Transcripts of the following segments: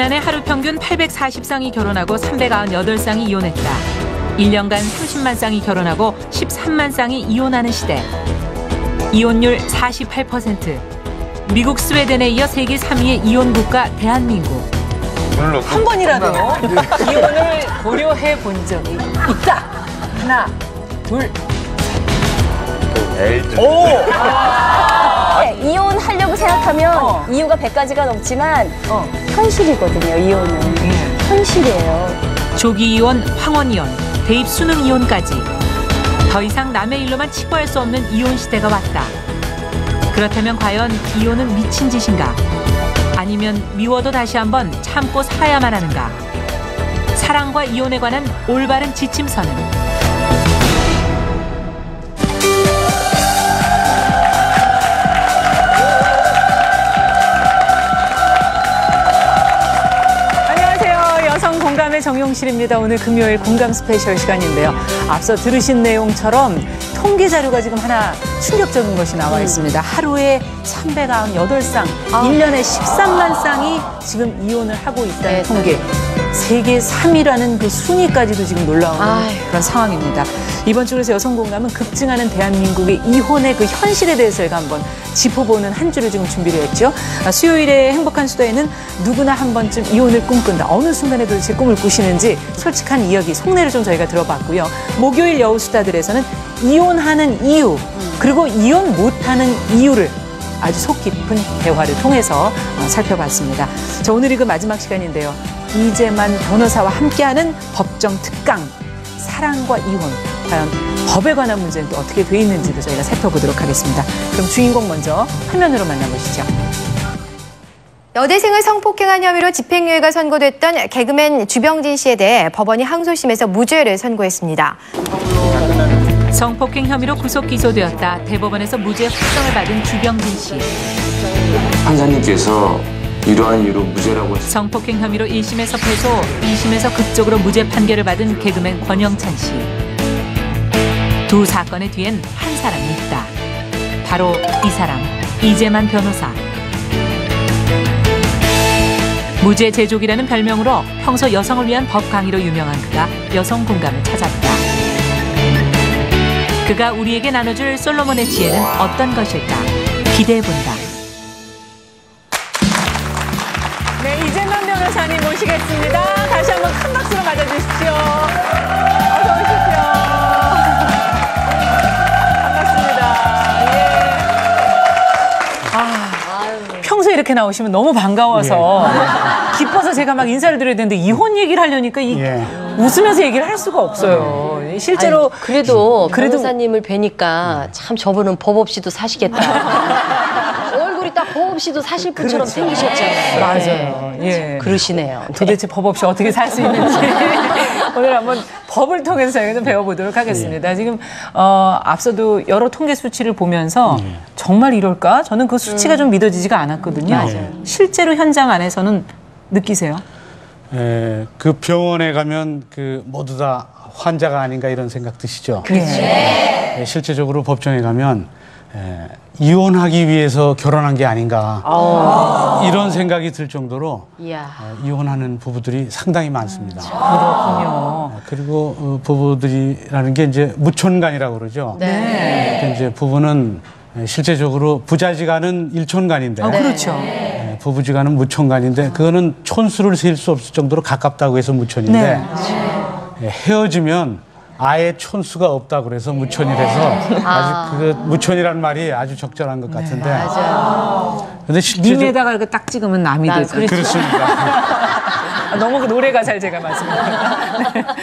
지난해 하루 평균 840쌍이 결혼하고 398쌍이 이혼했다. 1년간 30만 쌍이 결혼하고 13만 쌍이 이혼하는 시대. 이혼율 48%. 미국, 스웨덴에 이어 세계 3위의 이혼 국가 대한민국. 한 번이라도 이혼을 고려해 본 적이 있다. 하나, 둘, 셋. 오! 네, 이혼하려고 생각하면 이유가 100가지가 넘지만 현실이거든요, 이혼은. 현실이에요. 조기 이혼, 황혼 이혼, 대입 수능 이혼까지. 더 이상 남의 일로만 치부할 수 없는 이혼 시대가 왔다. 그렇다면 과연 이혼은 미친 짓인가? 아니면 미워도 다시 한번 참고 살아야만 하는가? 사랑과 이혼에 관한 올바른 지침서는? 공감의 정용실입니다. 오늘 금요일 공감 스페셜 시간인데요. 앞서 들으신 내용처럼 통계 자료가 지금 하나 충격적인 것이 나와 있습니다. 하루에 398쌍, 1년에 13만 쌍이 지금 이혼을 하고 있다는 통계. 세계 3위라는 그 순위까지도 지금 놀라운 그런 상황입니다. 이번 주 그래서 여성 공감은 급증하는 대한민국의 이혼의 그 현실에 대해서 저희가 한번 짚어보는 한 주를 지금 준비를 했죠. 수요일에 행복한 수다에는 누구나 한 번쯤 이혼을 꿈꾼다. 어느 순간에 도대체 꿈을 꾸시는지 솔직한 이야기, 속내를 좀 저희가 들어봤고요. 목요일 여우수다들에서는 이혼하는 이유, 그리고 이혼 못하는 이유를 아주 속 깊은 대화를 통해서 살펴봤습니다. 자, 오늘이 그 마지막 시간인데요. 이재만 변호사와 함께하는 법정 특강, 사랑과 이혼, 과연 법에 관한 문제는 또 어떻게 돼 있는지도 저희가 살펴보도록 하겠습니다. 그럼 주인공 먼저 화면으로 만나보시죠. 여대생을 성폭행한 혐의로 집행유예가 선고됐던 개그맨 주병진 씨에 대해 법원이 항소심에서 무죄를 선고했습니다. 성폭행 혐의로 구속 기소되었다. 대법원에서 무죄 확정을 받은 주병진 씨. 판사님께서 이러한 이유로 무죄라고 했습니다. 성폭행 혐의로 1심에서 패소, 2심에서 극적으로 무죄 판결을 받은 개그맨 권영찬 씨. 두 사건의 뒤엔 한 사람이 있다. 바로 이 사람, 이재만 변호사. 무죄 제족이라는 별명으로 평소 여성을 위한 법 강의로 유명한 그가 여성 공감을 찾았다. 그가 우리에게 나눠줄 솔로몬의 지혜는 어떤 것일까? 기대해본다. 네, 이재만 변호사님 모시겠습니다. 다시 한번 큰 박수로 맞아주십시오. 어서 오십시오. 반갑습니다. 예. 평소에 이렇게 나오시면 너무 반가워서 기뻐서 제가 막 인사를 드려야 되는데 이혼 얘기를 하려니까 웃으면서 얘기를 할 수가 없어요. 실제로 아니, 그래도 변호사님을 뵈니까 참 저분은 법 없이도 사시겠다. 얼굴이 딱 법 없이도 사실 분처럼 생기셨잖아요. 맞아요. 예. 그러시네요. 도대체 법 없이 어떻게 살 수 있는지 오늘 한번 법을 통해서 저희가 좀 배워보도록 하겠습니다. 지금 앞서도 여러 통계 수치를 보면서 정말 이럴까? 저는 그 수치가 좀 믿어지지가 않았거든요. 실제로 현장 안에서는 느끼세요? 그 병원에 가면 그 모두 다 환자가 아닌가 이런 생각 드시죠? 실제적으로 법정에 가면 이혼하기 위해서 결혼한 게 아닌가 이런 생각이 들 정도로 이혼하는 부부들이 상당히 많습니다. 그렇군요. 그리고 부부들이라는 게 이제 무촌간이라고 그러죠. 이제 부부는 실제적으로 부자지간은 일촌간인데 그렇죠. 부부지간은 무촌간인데 그거는 촌수를 셀 수 없을 정도로 가깝다고 해서 무촌인데 헤어지면 아예 촌수가 없다 그래서 무촌이라서 아주 그 무촌이라는 말이 아주 적절한 것 같은데. 맞아요. 근데 님에다가 이렇게 딱 찍으면 남이 되죠. 그렇습니다. 너무 그 노래가 잘 제가 맞습니다.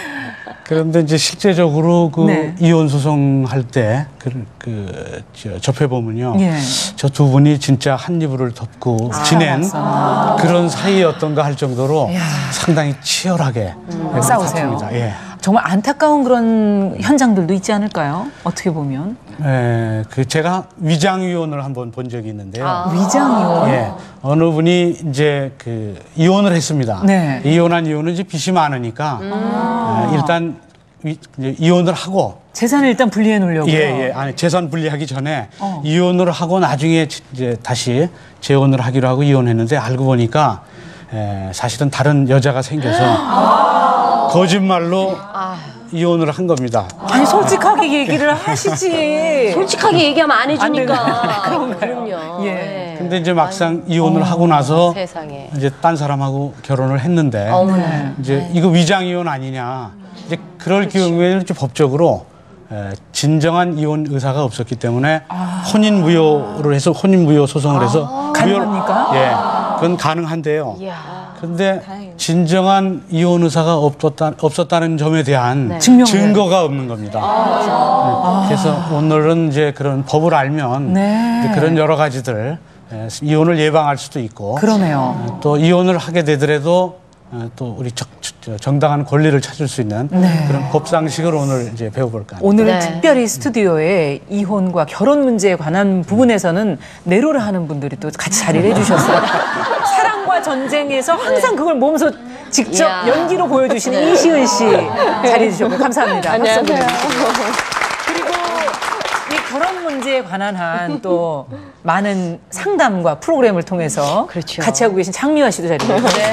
그런데 이제 실제적으로 그 이혼 소송할 때 접해 보면요, 저 두 분이 진짜 한 이불을 덮고 지낸 그런 사이였던가 할 정도로 상당히 치열하게 싸우세요. 정말 안타까운 그런 현장들도 있지 않을까요? 어떻게 보면? 제가 위장이혼을 한번 본 적이 있는데요. 위장이혼? 어느 분이 이제 이혼을 했습니다. 이혼한 이유는 이제 빚이 많으니까 일단 이혼을 하고 재산을 일단 분리해 놓으려고요. 아니 재산 분리하기 전에 이혼을 하고 나중에 이제 다시 재혼을 하기로 하고 이혼했는데 알고 보니까 사실은 다른 여자가 생겨서 거짓말로 이혼을 한 겁니다. 아니 솔직하게 얘기를 하시지. 솔직하게 얘기하면 안 해주니까. 그런가요? 그럼요. 예. 네. 근데 이제 막상 이혼을 하고 나서 세상에. 이제 딴 사람하고 결혼을 했는데 어머나. 이제 이거 위장 이혼 아니냐. 이제 그럴 경우에는 이제 법적으로 진정한 이혼 의사가 없었기 때문에 혼인 무효를 해서 혼인 무효 소송을 해서 가능합니까? 예, 그건 가능한데요. 이야. 그런데 진정한 이혼 의사가 없었다는 점에 대한 증명을. 증거가 없는 겁니다. 그래서 오늘은 이제 그런 법을 알면 네. 이제 그런 여러 가지들 이혼을 예방할 수도 있고 그러네요. 또 이혼을 하게 되더라도 또 우리 정당한 권리를 찾을 수 있는 그런 법상식을 오늘 이제 배워볼까 합니다. 오늘은 네. 특별히 스튜디오에 이혼과 결혼 문제에 관한 부분에서는 내로를 하는 분들이 또 같이 자리를 해주셨어요. 사랑과 전쟁에서 항상 그걸 몸소 직접 이야. 연기로 보여주시는 이시은 씨 자리해 주셨고 감사합니다. 안녕하세요. 그리고 이 결혼 문제에 관한 한 또 많은 상담과 프로그램을 통해서 그렇죠. 같이 하고 계신 장미화 씨도 자리해 주셨어요.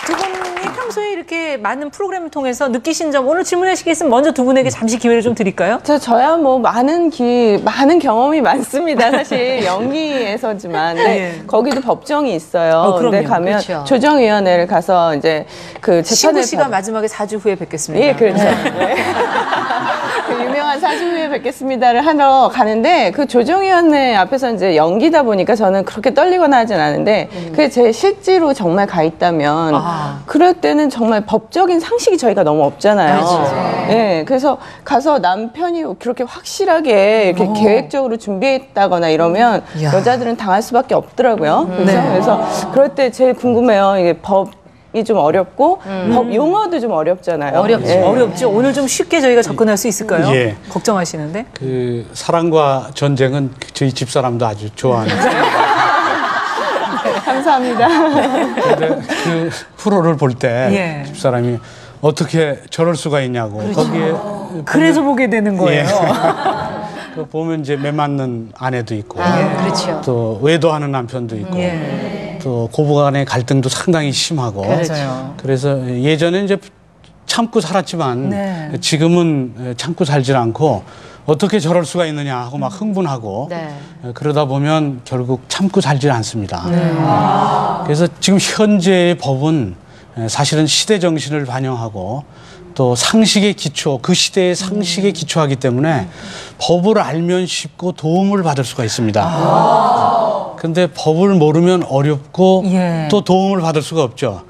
두 분이 평소에 이렇게 많은 프로그램을 통해서 느끼신 점 오늘 질문하시겠으면 먼저 두 분에게 잠시 기회를 좀 드릴까요? 저야 뭐 많은 경험이 많습니다. 사실 연기에서지만. 근데 예. 거기도 법정이 있어요. 그럼요. 근데 가면 그렇죠. 조정위원회를 가서 이제 그 신부 재판을 씨가 마지막에 4주 후에 뵙겠습니다. 예, 그렇죠. 네. 그 유명한 4주 후에 뵙겠습니다를 하러 가는데 그 조정위원회 앞에서 이제 연기다 보니까 저는 그렇게 떨리거나 하진 않은데 그게 제 실제로 정말 가 있다면 그럴 때는 정말 법적인 상식이 저희가 너무 없잖아요. 네, 그래서 가서 남편이 그렇게 확실하게 이렇게 계획적으로 준비했다거나 이러면 이야. 여자들은 당할 수밖에 없더라고요. 그렇죠? 그래서 그럴 때 제일 궁금해요. 이게 법이 좀 어렵고 법 용어도 좀 어렵잖아요. 어렵죠. 예. 어렵죠. 오늘 좀 쉽게 저희가 접근할 수 있을까요? 예. 걱정하시는데. 그 사랑과 전쟁은 저희 집사람도 아주 좋아하는 감사합니다. 근데 그 프로를 볼 때 예. 집사람이 어떻게 저럴 수가 있냐고 거기에 그래서 보게 되는 거예요. 그 보면 이제 매 맞는 아내도 있고 그렇죠. 또 외도하는 남편도 있고 예. 또 고부간의 갈등도 상당히 심하고 맞아요. 그래서 예전에 이제 참고 살았지만 네. 지금은 참고 살질 않고 어떻게 저럴 수가 있느냐 하고 막 흥분하고 네. 그러다 보면 결국 참고 살질 않습니다. 그래서 지금 현재의 법은 사실은 시대 정신을 반영하고 또 상식의 기초, 그 시대의 상식에 기초하기 때문에 법을 알면 쉽고 도움을 받을 수가 있습니다. 근데 법을 모르면 어렵고 예. 또 도움을 받을 수가 없죠.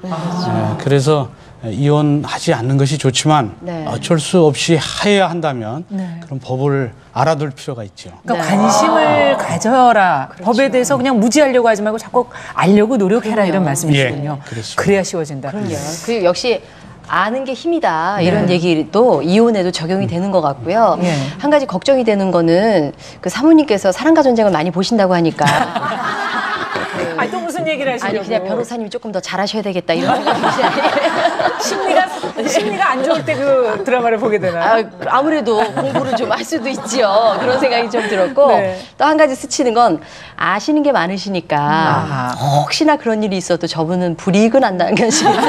그래서 이혼하지 않는 것이 좋지만 네. 어쩔 수 없이 해야 한다면 그런 법을 알아둘 필요가 있죠. 그러니까 관심을 가져라. 법에 대해서 그냥 무지하려고 하지 말고 자꾸 알려고 노력해라 이런 말씀이시군요. 예, 그렇습니다. 그래야 쉬워진다. 그리고 역시 아는 게 힘이다 이런 얘기도 이혼에도 적용이 되는 것 같고요. 예. 한 가지 걱정이 되는 거는 그 사모님께서 사랑과 전쟁을 많이 보신다고 하니까 아니 또 무슨 얘기를 하시려고. 아니 그냥 변호사님이 조금 더 잘하셔야 되겠다 이런 생각이 심리가 안 좋을 때 그 드라마를 보게 되나요? 아무래도 공부를 좀 할 수도 있지요. 그런 생각이 좀 들었고 네. 또 한 가지 스치는 건 아시는 게 많으시니까 혹시나 그런 일이 있어도 저분은 불이익은 안 당하시겠다.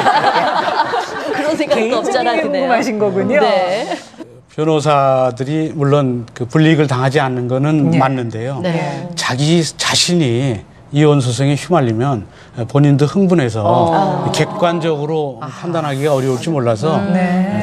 그런 생각도 없잖아 개인적인 게 드네요. 궁금하신 거군요. 네. 변호사들이 물론 그 불이익을 당하지 않는 거는 맞는데요. 네. 자기 자신이 이혼 소송에 휘말리면 본인도 흥분해서 객관적으로 판단하기가 어려울지 몰라서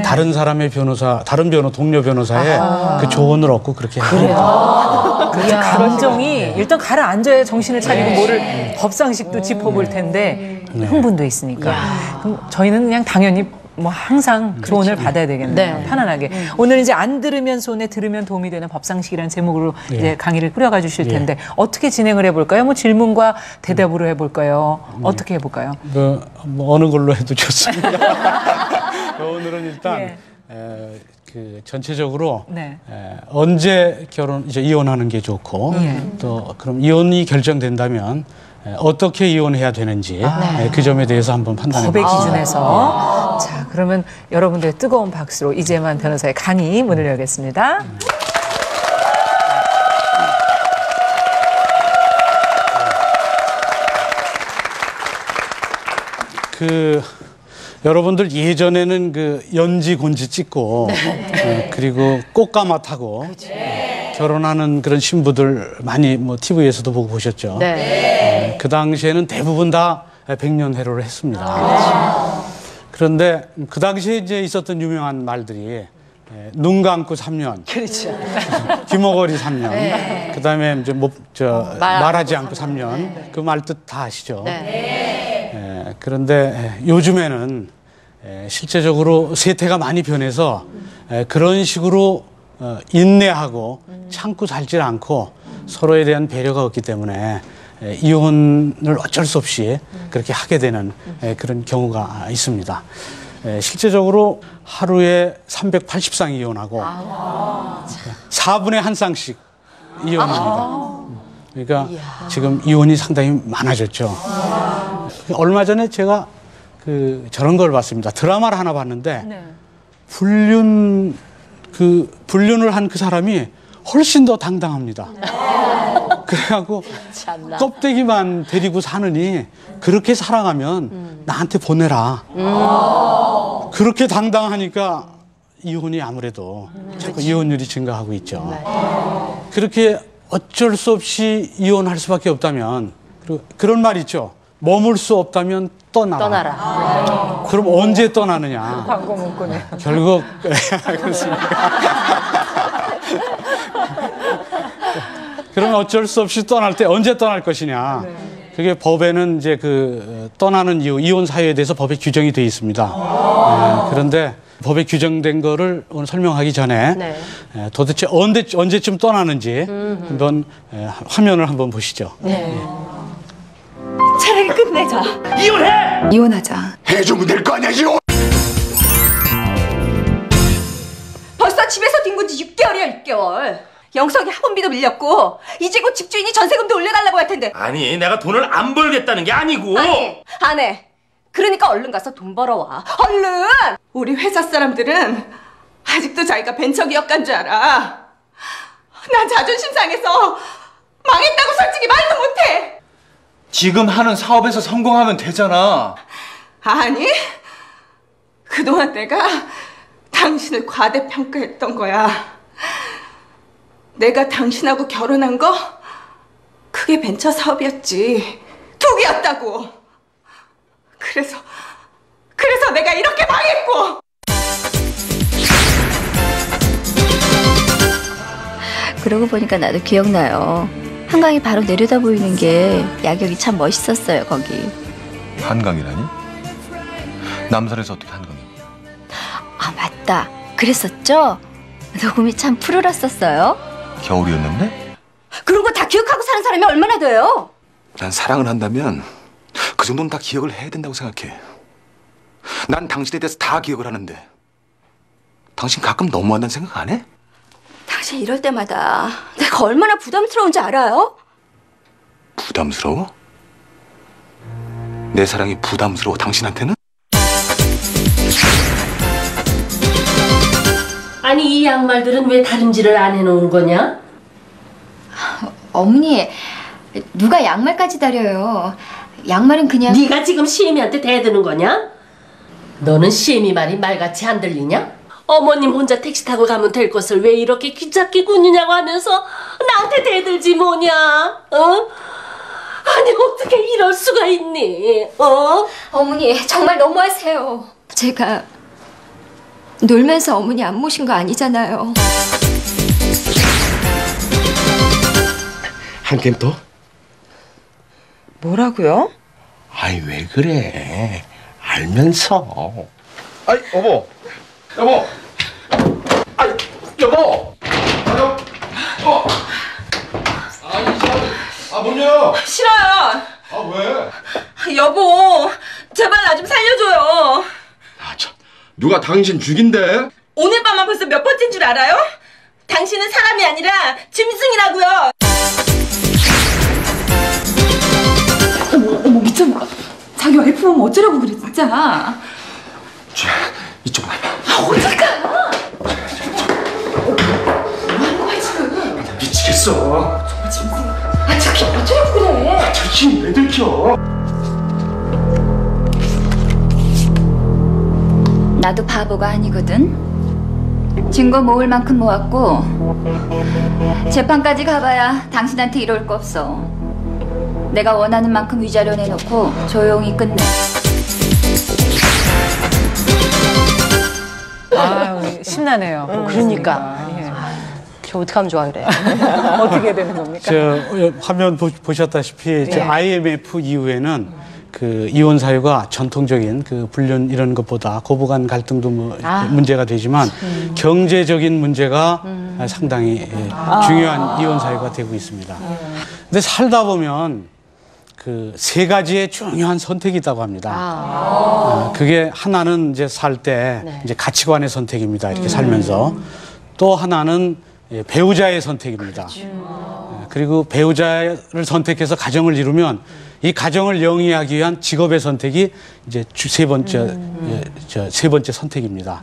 다른 사람의 동료 변호사의 그 조언을 얻고 그렇게 합니다. 그렇죠. 감정이 일단 가라앉아야 정신을 차리고 뭐를 법상식도 짚어볼 텐데 흥분도 있으니까. 그럼 저희는 그냥 당연히 뭐 항상 조언을 받아야 되겠네요. 네. 편안하게. 오늘 이제 안 들으면 손해, 들으면 도움이 되는 법상식이라는 제목으로 이제 강의를 꾸려가 주실 텐데 어떻게 진행을 해볼까요? 뭐 질문과 대답으로 해볼까요? 어떻게 해볼까요? 뭐 어느 걸로 해도 좋습니다. 오늘은 일단 그 전체적으로 네. 언제 이제 이혼하는 게 좋고 또 그럼 이혼이 결정된다면 어떻게 이혼해야 되는지 그 점에 대해서 한번 판단해 법의 보겠습니다. 기준에서. 자, 그러면 여러분들의 뜨거운 박수로 이재만 변호사의 강의 문을 열겠습니다. 여러분들 예전에는 그 연지 곤지 찍고 그리고 꽃가마 타고 결혼하는 그런 신부들 많이 뭐 TV에서도 보고 보셨죠. 그 당시에는 대부분 다 백년해로를 했습니다. 그런데 그 당시에 이제 있었던 유명한 말들이 눈 감고 3년, 그렇죠. 귀머거리 3년, 그다음에 이제 말하지 않고 3년, 그 말 뜻 다 아시죠? 그런데 요즘에는 실제적으로 세태가 많이 변해서 그런 식으로 인내하고 참고 살질 않고 서로에 대한 배려가 없기 때문에 이혼을 어쩔 수 없이 그렇게 하게 되는 그런 경우가 있습니다. 실제적으로 하루에 380쌍 이혼하고 4분에 1쌍씩 이혼합니다. 그러니까 지금 이혼이 상당히 많아졌죠. 얼마 전에 제가 저런 걸 봤습니다. 드라마를 하나 봤는데 불륜을 한 그 사람이 훨씬 더 당당합니다. 그래갖고 껍데기만 데리고 사느니 그렇게 사랑하면 나한테 보내라. 그렇게 당당하니까 이혼이 아무래도 자꾸 이혼율이 증가하고 있죠. 그렇게 어쩔 수 없이 이혼할 수밖에 없다면 그런 말 있죠. 머물 수 없다면 떠나라. 그럼 언제 떠나느냐. 광고 문구네. 결국 그렇습니다. 그러면 어쩔 수 없이 떠날 때 언제 떠날 것이냐. 그게 법에는 이제 떠나는 이유, 이혼 사유에 대해서 법에 규정이 되어 있습니다. 그런데 법에 규정된 거를 오늘 설명하기 전에 도대체 언제쯤 떠나는지 한번 화면을 한번 보시죠. 차라리 끝내자. 이혼하자. 해주면 될 거 아니야, 이혼! 벌써 집에서 뒹군 지 6개월이야, 6개월. 영석이 학원비도 밀렸고 이제 곧 집주인이 전세금도 올려달라고 할 텐데. 아니, 내가 돈을 안 벌겠다는 게 아니고. 아니, 안 해. 그러니까 얼른 가서 돈 벌어와. 얼른! 우리 회사 사람들은 아직도 자기가 벤처기업가인 줄 알아. 난 자존심 상해서 망했다고 솔직히 말도 못해. 지금 하는 사업에서 성공하면 되잖아. 아니, 그동안 내가 당신을 과대평가했던 거야. 내가 당신하고 결혼한 거 그게 벤처 사업이었지. 투기였다고. 그래서 내가 이렇게 망했고. 그러고 보니까 나도 기억나요. 한강이 바로 내려다 보이는 게 야경이 참 멋있었어요, 거기. 한강이라니? 남산에서 어떻게 한강이? 아, 맞다. 그랬었죠? 녹음이 참 푸르렀었어요. 겨울이었는데? 그런 거 다 기억하고 사는 사람이 얼마나 돼요? 난 사랑을 한다면 그 정도는 다 기억을 해야 된다고 생각해. 난 당신에 대해서 다 기억을 하는데 당신 가끔 너무한다는 생각 안 해? 당신 이럴 때마다 내가 얼마나 부담스러운지 알아요? 부담스러워? 내 사랑이 부담스러워 당신한테는? 아니 이 양말들은 왜 다림질을 안 해놓은 거냐? 어머니, 누가 양말까지 다려요. 양말은 그냥... 네가 지금 시애미한테 대드는 거냐? 너는 시애미 말이 말같이 안 들리냐? 어머님 혼자 택시 타고 가면 될 것을 왜 이렇게 귀찮게 굽느냐고 하면서 나한테 대들지 뭐냐? 아니 어떻게 이럴 수가 있니? 어머니, 정말 너무하세요. 제가 놀면서 어머니 안 모신 거 아니잖아요. 한 게임 더? 뭐라고요? 아이 왜 그래? 알면서. 아이 여보. 아이 여보. 문 열어. 싫어요. 왜? 여보, 제발 나 좀 살려줘요. 누가 당신 죽인대? 오늘 밤만 벌써 몇 번째인 줄 알아요? 당신은 사람이 아니라 짐승이라고요. 어머 미쳤나? 자기 와이프 보면 어쩌라고 그래 진짜. 이쪽으로 와봐. 어떡하? 뭐하는 거야 지금? 미치겠어. 정말 짐승. 자기 어쩌라고 그래? 당신 왜 들켜? 나도 바보가 아니거든. 증거 모을 만큼 모았고 재판까지 가봐야 당신한테 이럴 거 없어. 내가 원하는 만큼 위자료 내놓고 조용히 끝내. 아유, 신나네요. 그러니까. 저 어떡하면 좋아 그래. 어떻게 되는 겁니까? 저 화면 보셨다시피 저 IMF 이후에는 그 이혼 사유가 전통적인 그 불륜 이런 것보다 고부간 갈등도 문제가 되지만 경제적인 문제가 상당히 중요한 이혼 사유가 되고 있습니다. 근데 살다 보면 그 세 가지의 중요한 선택이 있다고 합니다. 그게 하나는 이제 살 때 이제 가치관의 선택입니다. 이렇게 살면서 또 하나는 배우자의 선택입니다. 그리고 배우자를 선택해서 가정을 이루면 이 가정을 영위하기 위한 직업의 선택이 이제 세 번째 선택입니다.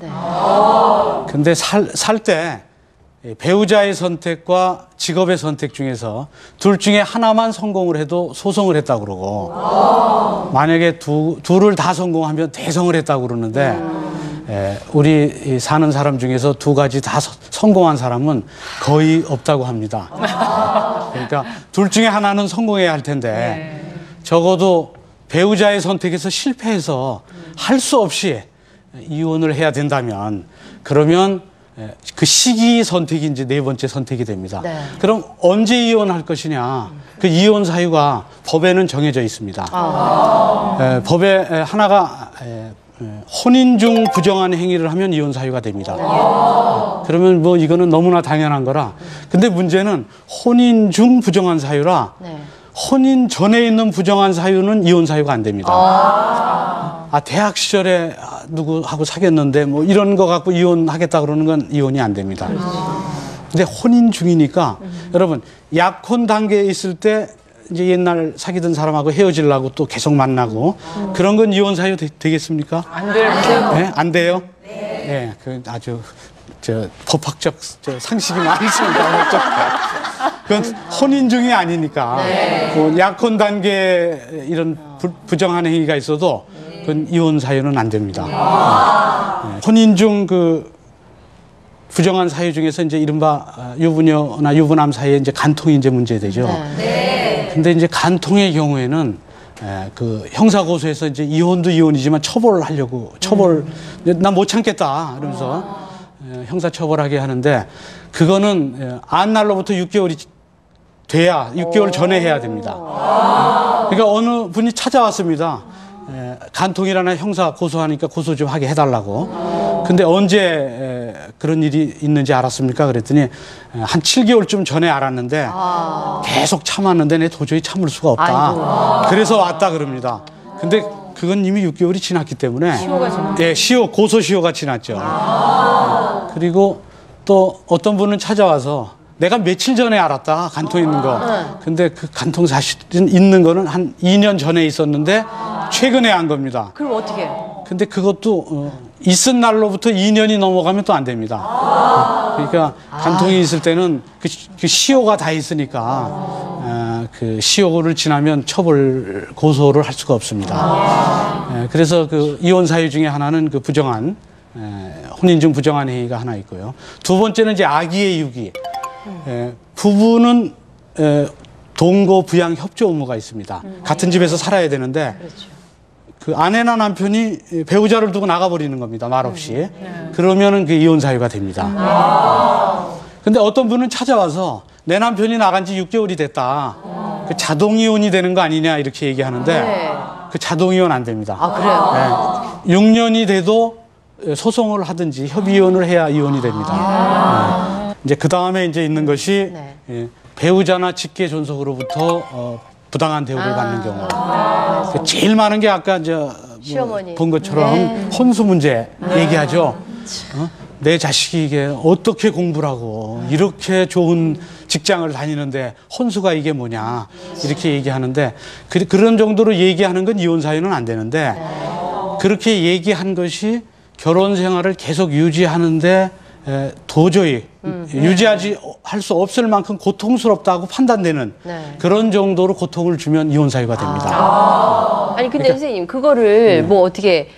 그런데 살 때 배우자의 선택과 직업의 선택 중에서 둘 중에 하나만 성공을 해도 소송을 했다고 그러고 만약에 둘을 다 성공하면 대성을 했다고 그러는데 우리 사는 사람 중에서 두 가지 다 성공한 사람은 거의 없다고 합니다. 그러니까 둘 중에 하나는 성공해야 할 텐데 적어도 배우자의 선택에서 실패해서 할 수 없이 이혼을 해야 된다면 그러면 그 시기 선택이 이제 네 번째 선택이 됩니다. 그럼 언제 이혼할 것이냐? 그 이혼 사유가 법에는 정해져 있습니다. 법에 하나가 혼인 중 부정한 행위를 하면 이혼 사유가 됩니다. 그러면 뭐 이거는 너무나 당연한 거라. 근데 문제는 혼인 중 부정한 사유라 혼인 전에 있는 부정한 사유는 이혼 사유가 안 됩니다. 대학 시절에 누구하고 사귀었는데 뭐 이런 거 갖고 이혼하겠다 그러는 건 이혼이 안 됩니다. 근데 혼인 중이니까 여러분 약혼 단계에 있을 때 이제 옛날 사귀던 사람하고 헤어지려고 또 계속 만나고 그런 건 이혼 사유 되겠습니까? 안 돼요. 네? 안 돼요? 네. 그 아주 법학적 상식이 많습니다. 그건 혼인 중이 아니니까 뭐 약혼 단계 이런 부정한 행위가 있어도 그건 이혼 사유는 안 됩니다. 혼인 중 그 부정한 사유 중에서 이제 이른바 유부녀나 유부남 사이에 이제 간통이 이제 문제되죠. 근데 이제 간통의 경우에는 그 형사고소에서 이제 이혼도 이혼이지만 처벌하려고 난 못 참겠다 이러면서 형사 처벌하게 하는데 그거는 안 날로부터 6개월이 돼야 6개월 전에 해야 됩니다. 그러니까 어느 분이 찾아왔습니다. 간통이라나 형사 고소하니까 고소 좀 하게 해달라고. 근데 언제 그런 일이 있는지 알았습니까? 그랬더니 한 7개월쯤 전에 알았는데 계속 참았는데 내 도저히 참을 수가 없다. 아이고. 그래서 왔다 그럽니다. 근데 그건 이미 6개월이 지났기 때문에 고소시효가 지났죠. 그리고 또 어떤 분은 찾아와서 내가 며칠 전에 알았다 간통 있는 거. 근데 그 간통 사실은 있는 거는 한 2년 전에 있었는데 최근에 한 겁니다. 그럼 어떻게 해? 근데 그것도 있은 날로부터 2년이 넘어가면 또 안 됩니다. 그러니까 간통이 있을 때는 그 시효가 다 있으니까 그 시효를 지나면 처벌 고소를 할 수가 없습니다. 그래서 그 이혼 사유 중에 하나는 그 부정한 혼인 중 부정한 행위가 하나 있고요. 두 번째는 이제 아기의 유기. 부부는 동거 부양 협조 의무가 있습니다. 같은 집에서 살아야 되는데 그 아내나 남편이 배우자를 두고 나가버리는 겁니다. 말없이. 그러면은 그 이혼 사유가 됩니다. 근데 어떤 분은 찾아와서 내 남편이 나간 지 6개월이 됐다. 그 자동 이혼이 되는 거 아니냐 이렇게 얘기하는데 그 자동 이혼 안 됩니다. 그래요? 6년이 돼도 소송을 하든지 협의 이혼을 해야 이혼이 됩니다. 이제 그 다음에 이제 있는 것이 배우자나 직계 존속으로부터 부당한 대우를 받는 경우. 제일 많은 게 아까 본 것처럼 혼수 문제 얘기하죠. 내 자식이 이게 어떻게 공부를 하고 이렇게 좋은 직장을 다니는데 혼수가 이게 뭐냐 이렇게 얘기하는데 그런 정도로 얘기하는 건 이혼 사유는 안 되는데 그렇게 얘기한 것이 결혼 생활을 계속 유지하는데 도저히 할 수 없을 만큼 고통스럽다고 판단되는 그런 정도로 고통을 주면 이혼 사유가 됩니다. 아니 근데 그러니까, 선생님 그거를 뭐 어떻게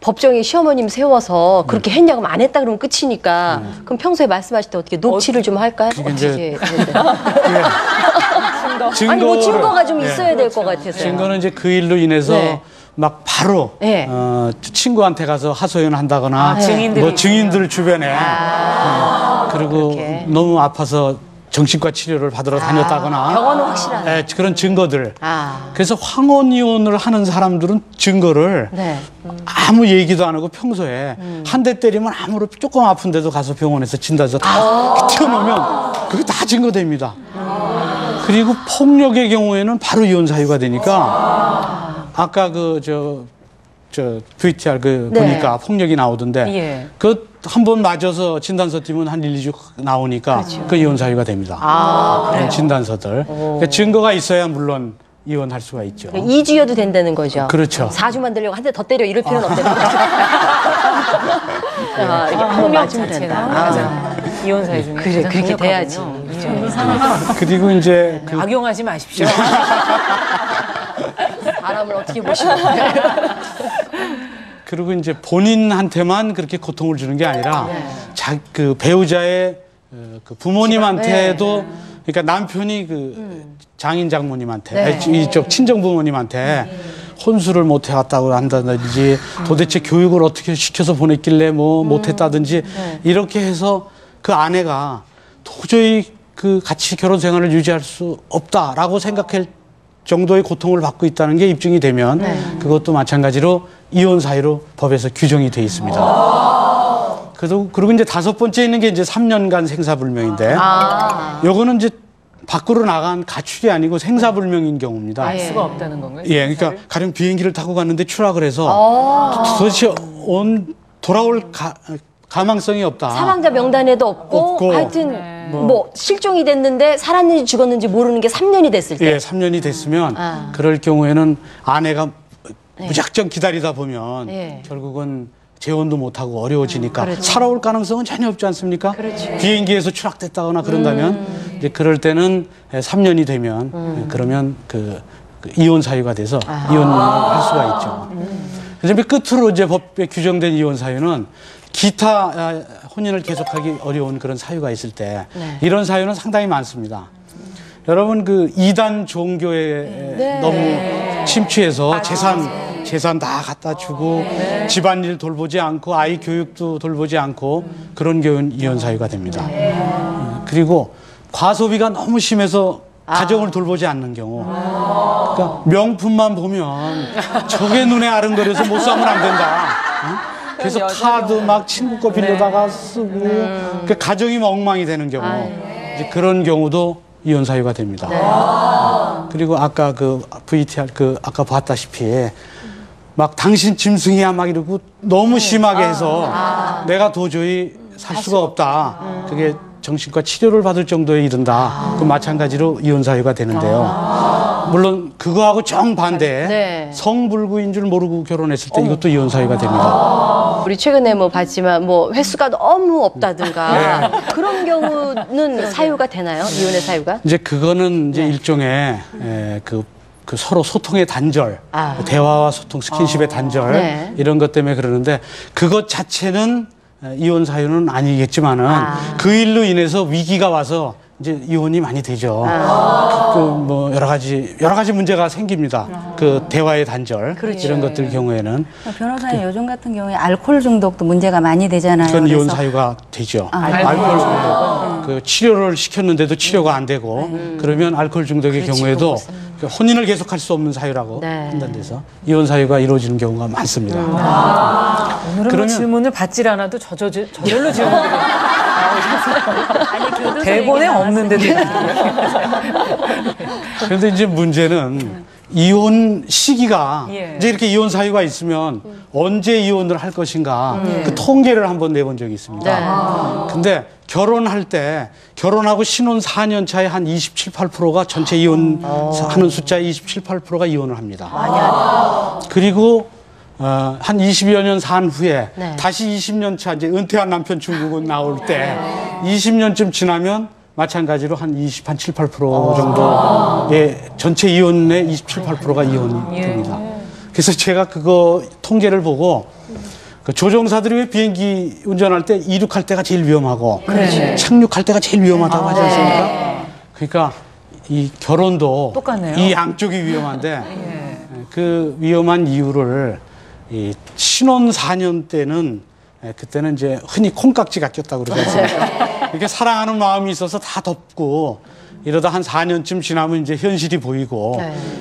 법정에 시어머님 세워서 그렇게 했냐고 하면 안 했다 그러면 끝이니까 그럼 평소에 말씀하실 때 어떻게 녹취를 좀 할까요? 이제 아니 뭐 증거가 좀 예. 있어야 될 것 같아서요. 증거는 이제 그 일로 인해서 네. 막 바로 네. 친구한테 가서 하소연한다거나 뭐 증인들 주변에 그리고 그렇게. 너무 아파서 정신과 치료를 받으러 다녔다거나 병원은 확실한. 네, 그런 증거들. 아. 그래서 황혼 이혼을 하는 사람들은 증거를 네. 아무 얘기도 안 하고 평소에 한 대 때리면 아무런 조금 아픈데도 가서 병원에서 진단서 다 튀어놓으면 그게 다 증거됩니다. 그리고 폭력의 경우에는 바로 이혼 사유가 되니까 아까 저 VTR 네. 보니까 폭력이 나오던데 예. 그 한 번 맞아서 진단서 띄면 한 1, 2주 나오니까 그 이혼 사유가 됩니다. 그래요? 진단서들. 그러니까 증거가 있어야 물론 이혼할 수가 있죠. 2주여도 된다는 거죠. 그렇죠. 4주 만들려고 한 대 더 때려 이럴 필요는 없다는 거죠. 이게 한번 맞으면 된다. 맞아. 이혼 사유 중에 그래, 가장 그렇게 돼야지. 강력하군요. 그리고 이제 악용하지 마십시오. 사람을 어떻게 보시는 그리고 이제 본인한테만 그렇게 고통을 주는 게 아니라 그 배우자의 그 부모님한테도 그러니까 남편이 장인 장모님한테 이쪽 친정 부모님한테 혼수를 못 해왔다고 한다든지 도대체 교육을 어떻게 시켜서 보냈길래 뭐 못했다든지 이렇게 해서 그 아내가 도저히 그 같이 결혼 생활을 유지할 수 없다라고 생각할 정도의 고통을 받고 있다는 게 입증이 되면 그것도 마찬가지로 이혼 사유로 법에서 규정이 돼 있습니다. 그리고 이제 5번째 있는 게 이제 3년간 생사불명인데 요거는 이제 밖으로 나간 가출이 아니고 생사불명인 경우입니다. 알 수가 없다는 건가요? 예, 그러니까 가령 비행기를 타고 갔는데 추락을 해서 도대체 돌아올 가망성이 없다. 사망자 명단에도 없고 하여튼 뭐 실종이 됐는데 살았는지 죽었는지 모르는 게 3년이 됐을 때. 예, 3년이 됐으면 그럴 경우에는 아내가 무작정 기다리다 보면 결국은 재혼도 못하고 어려워지니까 살아올 가능성은 전혀 없지 않습니까? 비행기에서 추락됐다거나 그런다면 이제 그럴 때는 3년이 되면 그러면 그 이혼 사유가 돼서 이혼을 할 수가 있죠. 그다음에 끝으로 이제 법에 규정된 이혼 사유는 기타 혼인을 계속하기 어려운 그런 사유가 있을 때 이런 사유는 상당히 많습니다. 여러분 그 이단 종교에 너무 침취해서 재산 다 갖다 주고 집안일 돌보지 않고 아이 교육도 돌보지 않고 그런 경우는 이혼 사유가 됩니다. 그리고 과소비가 너무 심해서 가정을 돌보지 않는 경우. 그러니까 명품만 보면 저게 눈에 아른거려서 못 사면 안 된다. 그래서 카드 막 친구 거 빌려다가 쓰고 그 가정이 엉망이 되는 경우. 이제 그런 경우도 이혼 사유가 됩니다. 그리고 아까 그 VTR 아까 봤다시피 막 당신 짐승이야 막 이러고 너무 심하게 해서 내가 도저히 살 수가 없다. 그게 정신과 치료를 받을 정도에 이른다. 그 마찬가지로 이혼 사유가 되는데요. 물론 그거하고 정반대 성불구인 줄 모르고 결혼했을 때 이것도 이혼 사유가 됩니다. 우리 최근에 뭐 봤지만 뭐 횟수가 너무 없다든가 그런 경우는 사유가 되나요? 이혼의 사유가? 이제 그거는 이제 일종의 그 서로 소통의 단절, 대화와 소통, 스킨십의 단절 이런 것 때문에 그러는데 그것 자체는 이혼 사유는 아니겠지만은 그 일로 인해서 위기가 와서 이제 이혼이 많이 되죠. 뭐 여러 가지 문제가 생깁니다. 그 대화의 단절 이런 것들 경우에는 변호사님 요즘 같은 경우에 알코올 중독도 문제가 많이 되잖아요. 그건 이혼 사유가 되죠. 알코올 중독. 그 치료를 시켰는데도 치료가 안 되고 그러면 알코올 중독의 경우에도 혼인을 계속할 수 없는 사유라고 판단돼서 이혼 사유가 이루어지는 경우가 많습니다. 오늘은 그러면 질문을 받질 않아도 저절로 질문들이 나오셔서 대본에 없는데도 그런데 이제 문제는 이혼 시기가 이제 이렇게 이혼 사유가 있으면 언제 이혼을 할 것인가 그 통계를 한번 내본 적이 있습니다. 근데 결혼할 때 결혼하고 신혼 4년 차에 한 27, 8%가 전체 이혼하는 숫자의 27, 8%가 이혼을 합니다. 그리고 한 20여 년 산 후에 다시 20년 차 이제 은퇴한 남편 중국은 나올 때 20년쯤 지나면 마찬가지로 한 7, 8% 정도의 전체 이혼의 27, 8%가 이혼이 됩니다. 그래서 제가 그거 통계를 보고 그 조종사들이 왜 비행기 운전할 때 이륙할 때가 제일 위험하고 착륙할 때가 제일 위험하다고 하지 않습니까? 그러니까 이 결혼도 똑같네요. 이 양쪽이 위험한데 그 위험한 이유를 이 신혼 4년 때는 그때는 이제 흔히 콩깍지가 꼈다고 그러잖아요. 이렇게 사랑하는 마음이 있어서 다 덮고 이러다 한 4년쯤 지나면 이제 현실이 보이고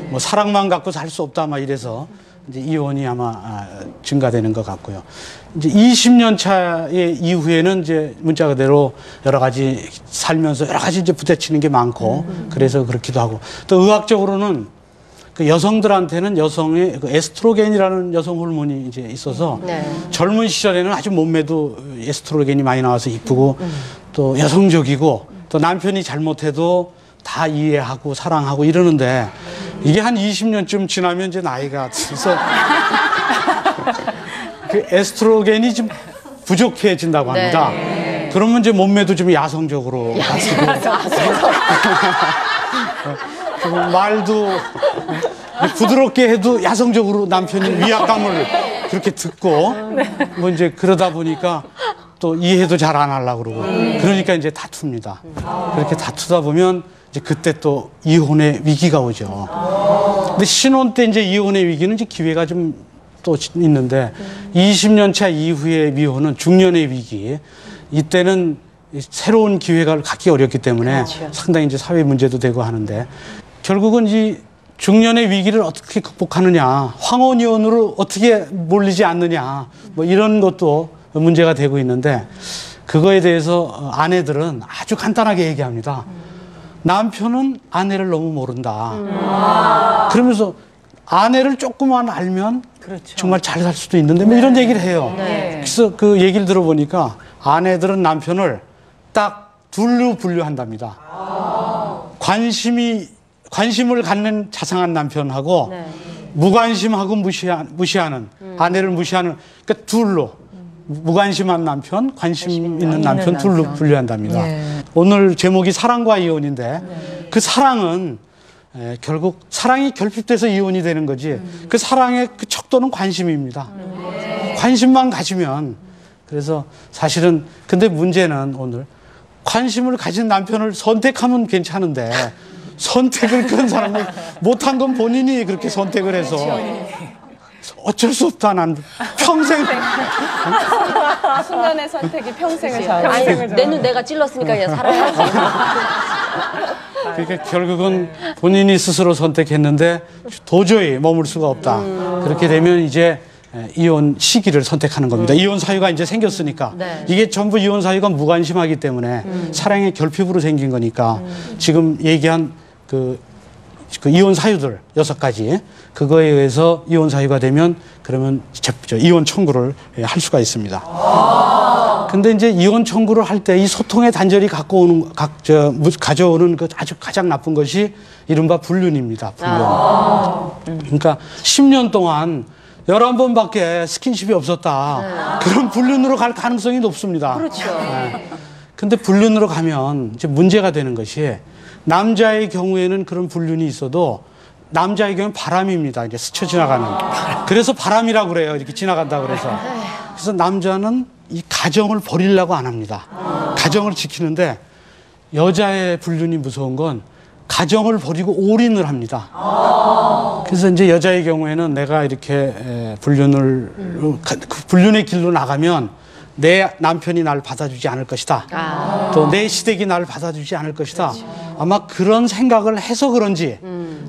뭐 사랑만 갖고 살 수 없다 막 이래서 이제 이혼이 아마 증가되는 것 같고요. 이제 20년 차의 이후에는 이제 문자 그대로 여러 가지 살면서 여러 가지 이제 부딪히는 게 많고 그래서 그렇기도 하고 또 의학적으로는 그 여성들한테는 여성의 그 에스트로겐이라는 여성 호르몬이 이제 있어서 젊은 시절에는 아주 몸매도 에스트로겐이 많이 나와서 이쁘고 또 여성적이고 또 남편이 잘못해도 다 이해하고 사랑하고 이러는데 이게 한 20년쯤 지나면 이제 나이가 들어서 그 에스트로겐이 좀 부족해진다고 합니다. 그러면 이제 몸매도 좀 야성적으로 말도 부드럽게 해도 야성적으로 남편이 위압감을 그렇게 듣고 뭐 이제 그러다 보니까 또 이해도 잘 안 하려고 그러고 그러니까 이제 다툽니다. 그렇게 다투다 보면 이제 그때 또 이혼의 위기가 오죠. 근데 신혼 때 이제 이혼의 위기는 이제 기회가 좀 또 있는데 20년 차 이후의 미혼은 중년의 위기. 이때는 새로운 기회가 갖기 어렵기 때문에 상당히 이제 사회 문제도 되고 하는데 결국은 이 중년의 위기를 어떻게 극복하느냐, 황혼이혼으로 어떻게 몰리지 않느냐, 뭐 이런 것도 문제가 되고 있는데 그거에 대해서 아내들은 아주 간단하게 얘기합니다. 남편은 아내를 너무 모른다. 그러면서 아내를 조금만 알면 정말 잘 살 수도 있는데 뭐 이런 얘기를 해요. 그래서 그 얘기를 들어보니까 아내들은 남편을 딱 둘로 분류한답니다. 관심을 갖는 자상한 남편하고 무관심하고 무시하는 아내를 무시하는 그러니까 둘로 무관심한 남편, 관심 있는 남편 둘로 분류한답니다. 오늘 제목이 사랑과 이혼인데 그 사랑은 결국 사랑이 결핍돼서 이혼이 되는 거지 그 사랑의 그 척도는 관심입니다. 관심만 가지면 그래서 사실은 근데 문제는 오늘 관심을 가진 남편을 선택하면 괜찮은데 선택을 그런 사람을 못한 건 본인이 그렇게 선택을 해서 어쩔 수 없다. 난 평생 순간의 선택이 평생을 내 눈 내가 찔렀으니까 그냥 살아야지. 그러니까 결국은 본인이 스스로 선택했는데 도저히 머물 수가 없다. 그렇게 되면 이제 이혼 시기를 선택하는 겁니다. 이혼 사유가 이제 생겼으니까 이게 전부 이혼 사유가 무관심하기 때문에 사랑의 결핍으로 생긴 거니까 지금 얘기한 그 이혼 사유들 6가지 그거에 의해서 이혼 사유가 되면 그러면 이혼 청구를 할 수가 있습니다. 근데 이제 이혼 청구를 할 때 이 소통의 단절이 가져오는 그 아주 가장 나쁜 것이 이른바 불륜입니다. 불륜. 그러니까 10년 동안 11번밖에 스킨십이 없었다. 그런 불륜으로 갈 가능성이 높습니다. 그렇죠. 근데 불륜으로 가면 이제 문제가 되는 것이 남자의 경우에는 그런 불륜이 있어도 남자의 경우는 바람입니다. 이제 스쳐 지나가는. 그래서 바람이라고 그래요. 이렇게 지나간다고 그래서. 그래서 남자는 이 가정을 버리려고 안 합니다. 가정을 지키는데 여자의 불륜이 무서운 건 가정을 버리고 올인을 합니다. 그래서 이제 여자의 경우에는 내가 이렇게 불륜의 길로 나가면 내 남편이 날 받아주지 않을 것이다. 또 내 시댁이 날 받아주지 않을 것이다. 아마 그런 생각을 해서 그런지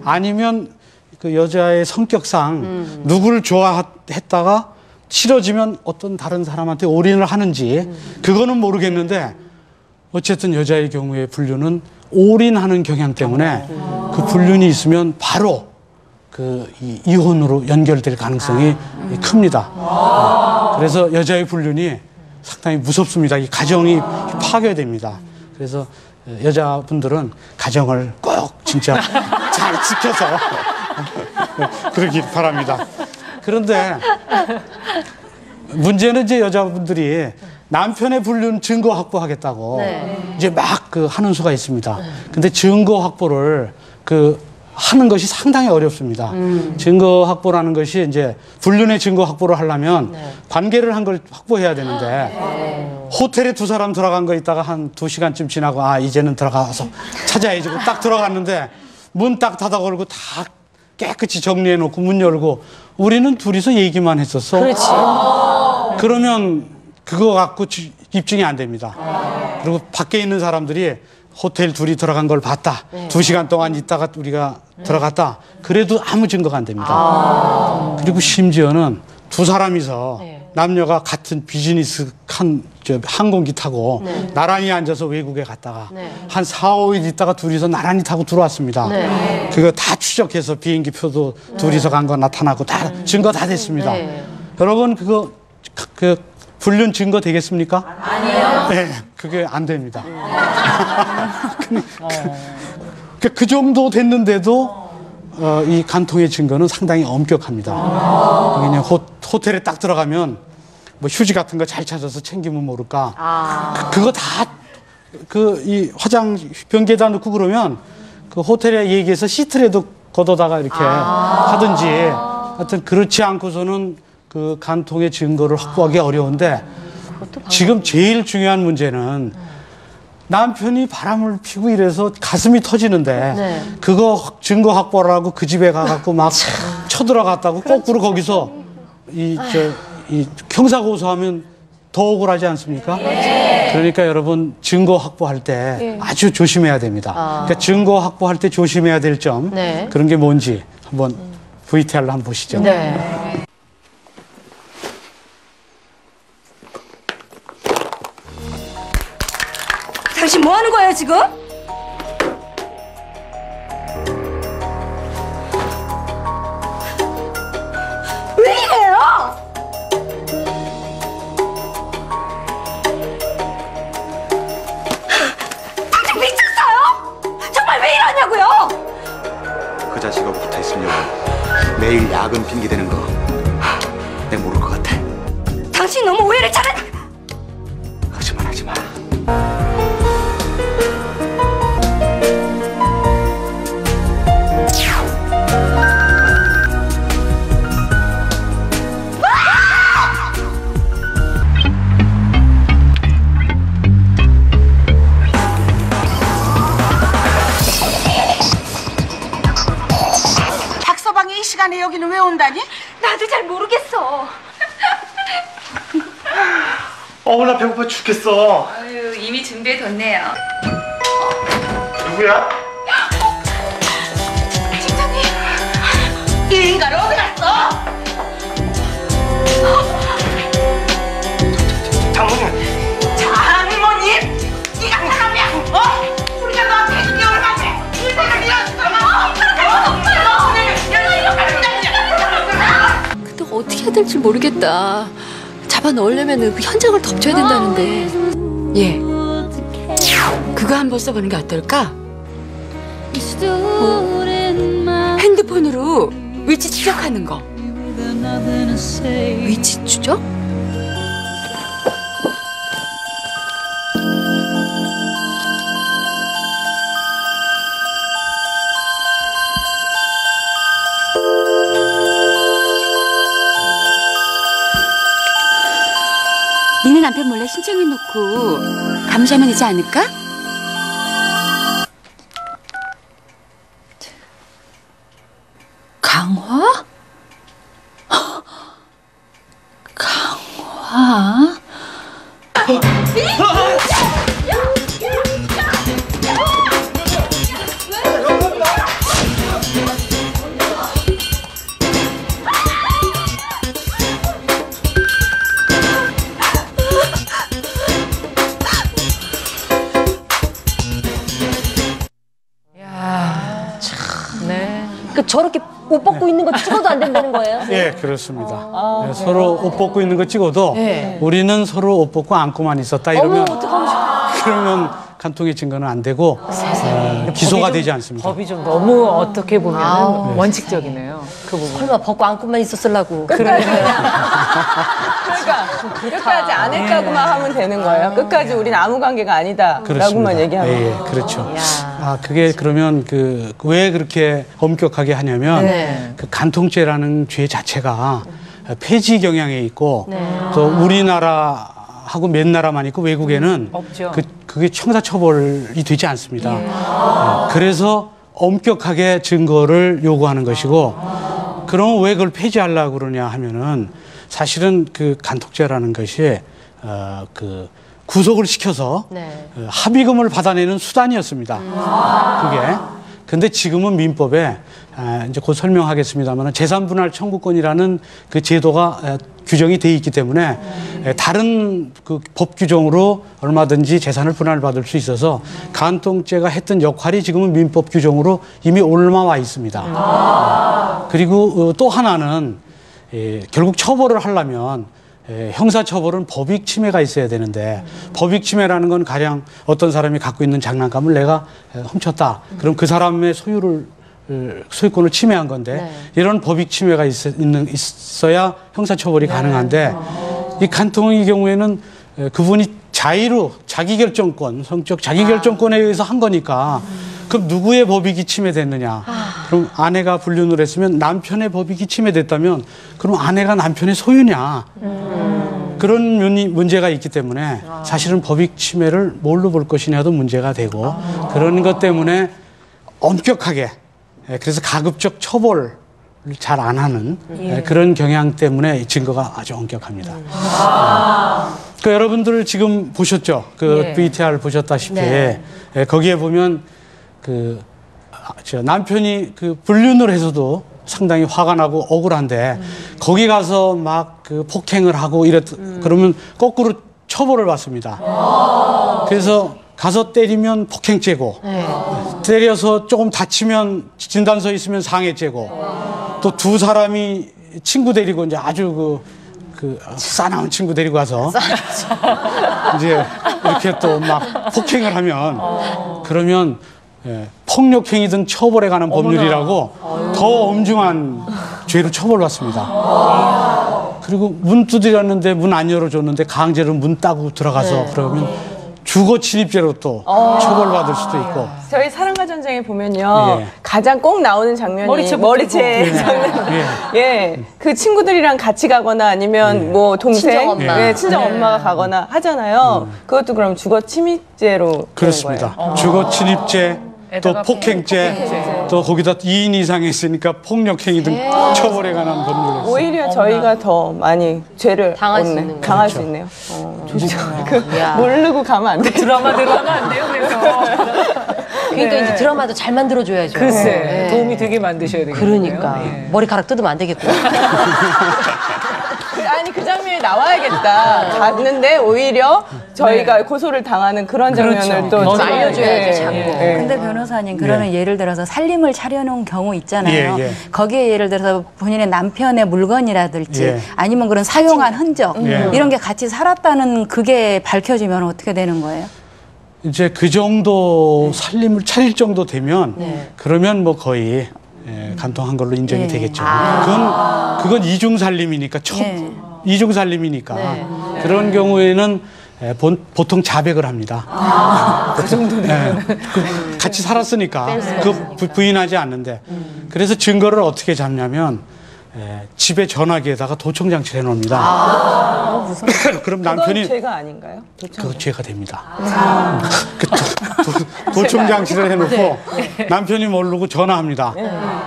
아니면 그 여자의 성격상 누구를 좋아했다가 싫어지면 어떤 다른 사람한테 올인을 하는지 그거는 모르겠는데 어쨌든 여자의 경우에 불륜은 올인하는 경향 때문에 그 불륜이 있으면 바로 그 이혼으로 연결될 가능성이 큽니다. 그래서 여자의 불륜이 상당히 무섭습니다. 이 가정이 파괴됩니다. 그래서 여자분들은 가정을 꼭 진짜 잘 지켜서 그러길 바랍니다. 그런데 문제는 이제 여자분들이 남편의 불륜 증거 확보하겠다고 이제 막 하는 수가 있습니다. 근데 증거 확보를 하는 것이 상당히 어렵습니다. 증거 확보라는 것이 이제 불륜의 증거 확보를 하려면 관계를 한 걸 확보해야 되는데 호텔에 두 사람 들어간 거 있다가 한 2시간쯤 지나고 아 이제는 들어가서 찾아야지 딱 들어갔는데 문 딱 닫아 걸고 다 깨끗이 정리해 놓고 문 열고 우리는 둘이서 얘기만 했었어. 그렇지. 그러면 그거 갖고 입증이 안 됩니다. 그리고 밖에 있는 사람들이 호텔 둘이 들어간 걸 봤다. 2시간 동안 있다가 우리가 들어갔다. 그래도 아무 증거가 안 됩니다. 그리고 심지어는 두 사람이서 남녀가 같은 비즈니스 항공기 타고 나란히 앉아서 외국에 갔다가 한 4, 5일 있다가 둘이서 나란히 타고 들어왔습니다. 그거 다 추적해서 비행기 표도 둘이서 간 거 나타나고 다 증거 다 됐습니다. 여러분 그거 불륜 증거 되겠습니까? 아니요. 네, 그게 안 됩니다. 그 정도 됐는데도 이 간통의 증거는 상당히 엄격합니다. 그냥 호텔에 딱 들어가면 뭐 휴지 같은 거 잘 찾아서 챙기면 모를까. 그거 다 이 화장병기에다 넣고 그러면 그 호텔에 얘기해서 시트라도 걷어다가 이렇게 하든지 하여튼 그렇지 않고서는 그 간통의 증거를 확보하기 어려운데 지금 제일 중요한 문제는 남편이 바람을 피고 이래서 가슴이 터지는데 그거 증거 확보를 하고 그 집에 가갖고 막 쳐들어갔다고 거꾸로 거기서 이 형사고소하면 더 억울하지 않습니까? 그러니까 여러분 증거 확보할 때 아주 조심해야 됩니다. 그러니까 증거 확보할 때 조심해야 될 점 그런 게 뭔지 한번 VTR로 한번 보시죠. 당신 뭐 하는 거예요, 지금? 왜 이래요? 당신 미쳤어요? 정말 왜 이러냐고요? 그 자식하고 붙어 있으려고 매일 야근 핑계대는 거 내가 모를 것 같아. 당신 너무 오해를 잘한... 거짓말 하지 마. 박서방이 이 시간에 여기는 왜 온다니? 나도 잘 모르겠어. 나 배고파 죽겠어. 아유, 이미 준비해뒀네요. 누구야? 팀장님, 이 인간 어디 갔어? 장모님. 장모님? 네가 사람이야? 우리가 너한테 해준 게 얼마지? 인생을 잃었어? 그렇게 근데 어떻게 해야 될지 모르겠다. 잡아 넣으려면 그 현장을 덮쳐야 된다는데. 예. 그거 한번 써보는 게 어떨까? 핸드폰으로 위치 추적하는 거. 위치 추적? 니네 남편 몰래 신청해놓고 감시하면 되지 않을까? 강화? 강화? 그 저렇게 옷 벗고 있는 거 찍어도 안 된다는 거예요? 예, 그렇습니다. 네, 서로 옷 벗고 있는 거 찍어도 우리는 서로 옷 벗고 안고만 있었다 이러면 어떡하면 그러면 간통의 증거는 안 되고 기소가 되지 않습니다. 법이 좀 너무 어떻게 보면 원칙적이네요. 그 부분. 설마 벗고 안고만 있었으려고. 그러니까 끝까지 안 했다고만 하면 되는 거예요. 끝까지 우린 아무 관계가 아니다라고만 얘기하면. 예, 그렇죠. 그게 그러면 왜 그렇게 엄격하게 하냐면 그 간통죄라는 죄 자체가 폐지 경향에 있고 또 우리나라하고 몇 나라만 있고 외국에는 없죠. 그게 형사처벌이 되지 않습니다. 그래서 엄격하게 증거를 요구하는 것이고, 그럼 왜 그걸 폐지하려고 그러냐 하면은 사실은 그 간통죄라는 것이 구속을 시켜서 합의금을 받아내는 수단이었습니다. 그게. 근데 지금은 민법에 이제 곧 설명하겠습니다만 재산분할 청구권이라는 그 제도가 규정이 돼 있기 때문에 다른 그 법 규정으로 얼마든지 재산을 분할받을 수 있어서 간통죄가 했던 역할이 지금은 민법 규정으로 이미 올라와 있습니다. 그리고 또 하나는 결국 처벌을 하려면 형사처벌은 법익 침해가 있어야 되는데, 법익 침해라는 건 가령 어떤 사람이 갖고 있는 장난감을 내가 훔쳤다. 그럼 그 사람의 소유권을 침해한 건데, 이런 법익 침해가 있어야 형사처벌이 가능한데, 이 간통의 경우에는 그분이 자의로 자기결정권, 성적 자기결정권에 의해서 한 거니까, 그럼 누구의 법익이 침해됐느냐? 그럼 아내가 불륜을 했으면 남편의 법익이 침해됐다면 그럼 아내가 남편의 소유냐? 그런 문제가 있기 때문에 사실은 법익 침해를 뭘로 볼 것이냐도 문제가 되고, 그런 것 때문에 엄격하게, 그래서 가급적 처벌을 잘 안 하는 그런 경향 때문에 증거가 아주 엄격합니다. 여러분들 지금 보셨죠? VTR 보셨다시피 거기에 보면 남편이 불륜을 해서도 상당히 화가 나고 억울한데 거기 가서 막 폭행을 하고 그러면 거꾸로 처벌을 받습니다. 그래서 가서 때리면 폭행죄고, 때려서 조금 다치면 진단서 있으면 상해죄고, 또 두 사람이 친구 데리고 이제 아주 싸나운 친구 데리고 가서 이제 이렇게 또 막 폭행을 하면 그러면 폭력행위든 처벌에 관한 법률이라고 더 엄중한 죄로 처벌받습니다. 그리고 문 두드렸는데 문 안 열어줬는데 강제로 문 따고 들어가서 그러면 주거 침입죄로 또 처벌받을 수도 있고. 저희 사랑과 전쟁에 보면요, 가장 꼭 나오는 장면이 머리채 장면. 그 친구들이랑 같이 가거나 아니면 뭐 동생, 친정 엄마가 가거나 하잖아요. 그것도 그럼 주거 침입죄로 그렇습니다. 되는 거예요. 주거 침입죄, 또 폭행죄, 또 거기다 2인 이상이 있으니까 폭력행위 등 처벌에 관한 법률을. 오히려 저희가 더 많이 죄를 당할 수 있네요. 모르고 가면 안 돼요. 드라마 들어가면 안 돼요, 그래서. 그러니까 이제 드라마도 잘 만들어줘야죠. 글쎄, 도움이 되게 만드셔야 되겠네요. 그러니까. 머리카락 뜯으면 안 되겠고. 아니, 그 장면이 나와야겠다. 갔는데 오히려 저희가 고소를 당하는 그런 장면을 또 알려줘야죠, 자꾸. 근데 변호사님, 그러면 예를 들어서 살림을 차려놓은 경우 있잖아요. 거기에 예를 들어서 본인의 남편의 물건이라든지 아니면 그런 사용한 흔적 이런 게 같이 살았다는 그게 밝혀지면 어떻게 되는 거예요? 이제 그 정도 살림을 차릴 정도 되면 그러면 뭐 거의 간통한 걸로 인정이 되겠죠. 그건 이중살림이니까 이중살림이니까 그런 경우에는 보통 자백을 합니다. 그 정도는 같이 살았으니까 부인하지 않는데, 그래서 증거를 어떻게 잡냐면 집에 전화기에다가 도청 장치를 해놓습니다. 그럼 남편이 그건 죄가 아닌가요? 그거 죄가 됩니다. 도청 장치를 해놓고 남편이 모르고 전화합니다.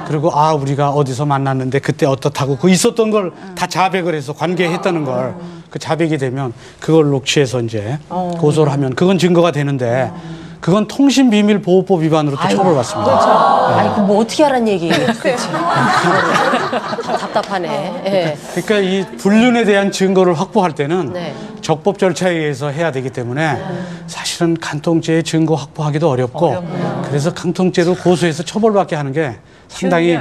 그리고 우리가 어디서 만났는데 그때 어떻다고 그 있었던 걸 다 자백을 해서 관계했다는 걸 그 자백이 되면 그걸 녹취해서 이제 고소를 하면 그건 증거가 되는데, 그건 통신비밀보호법 위반으로 또 처벌받습니다. 아니, 그럼 뭐 어떻게 하란 얘기예요? 답답하네. 그러니까 이 불륜에 대한 증거를 확보할 때는 적법 절차에 의해서 해야 되기 때문에 사실은 간통죄의 증거 확보하기도 어렵고, 그래서 간통죄로 고소해서 처벌받게 하는 게 상당히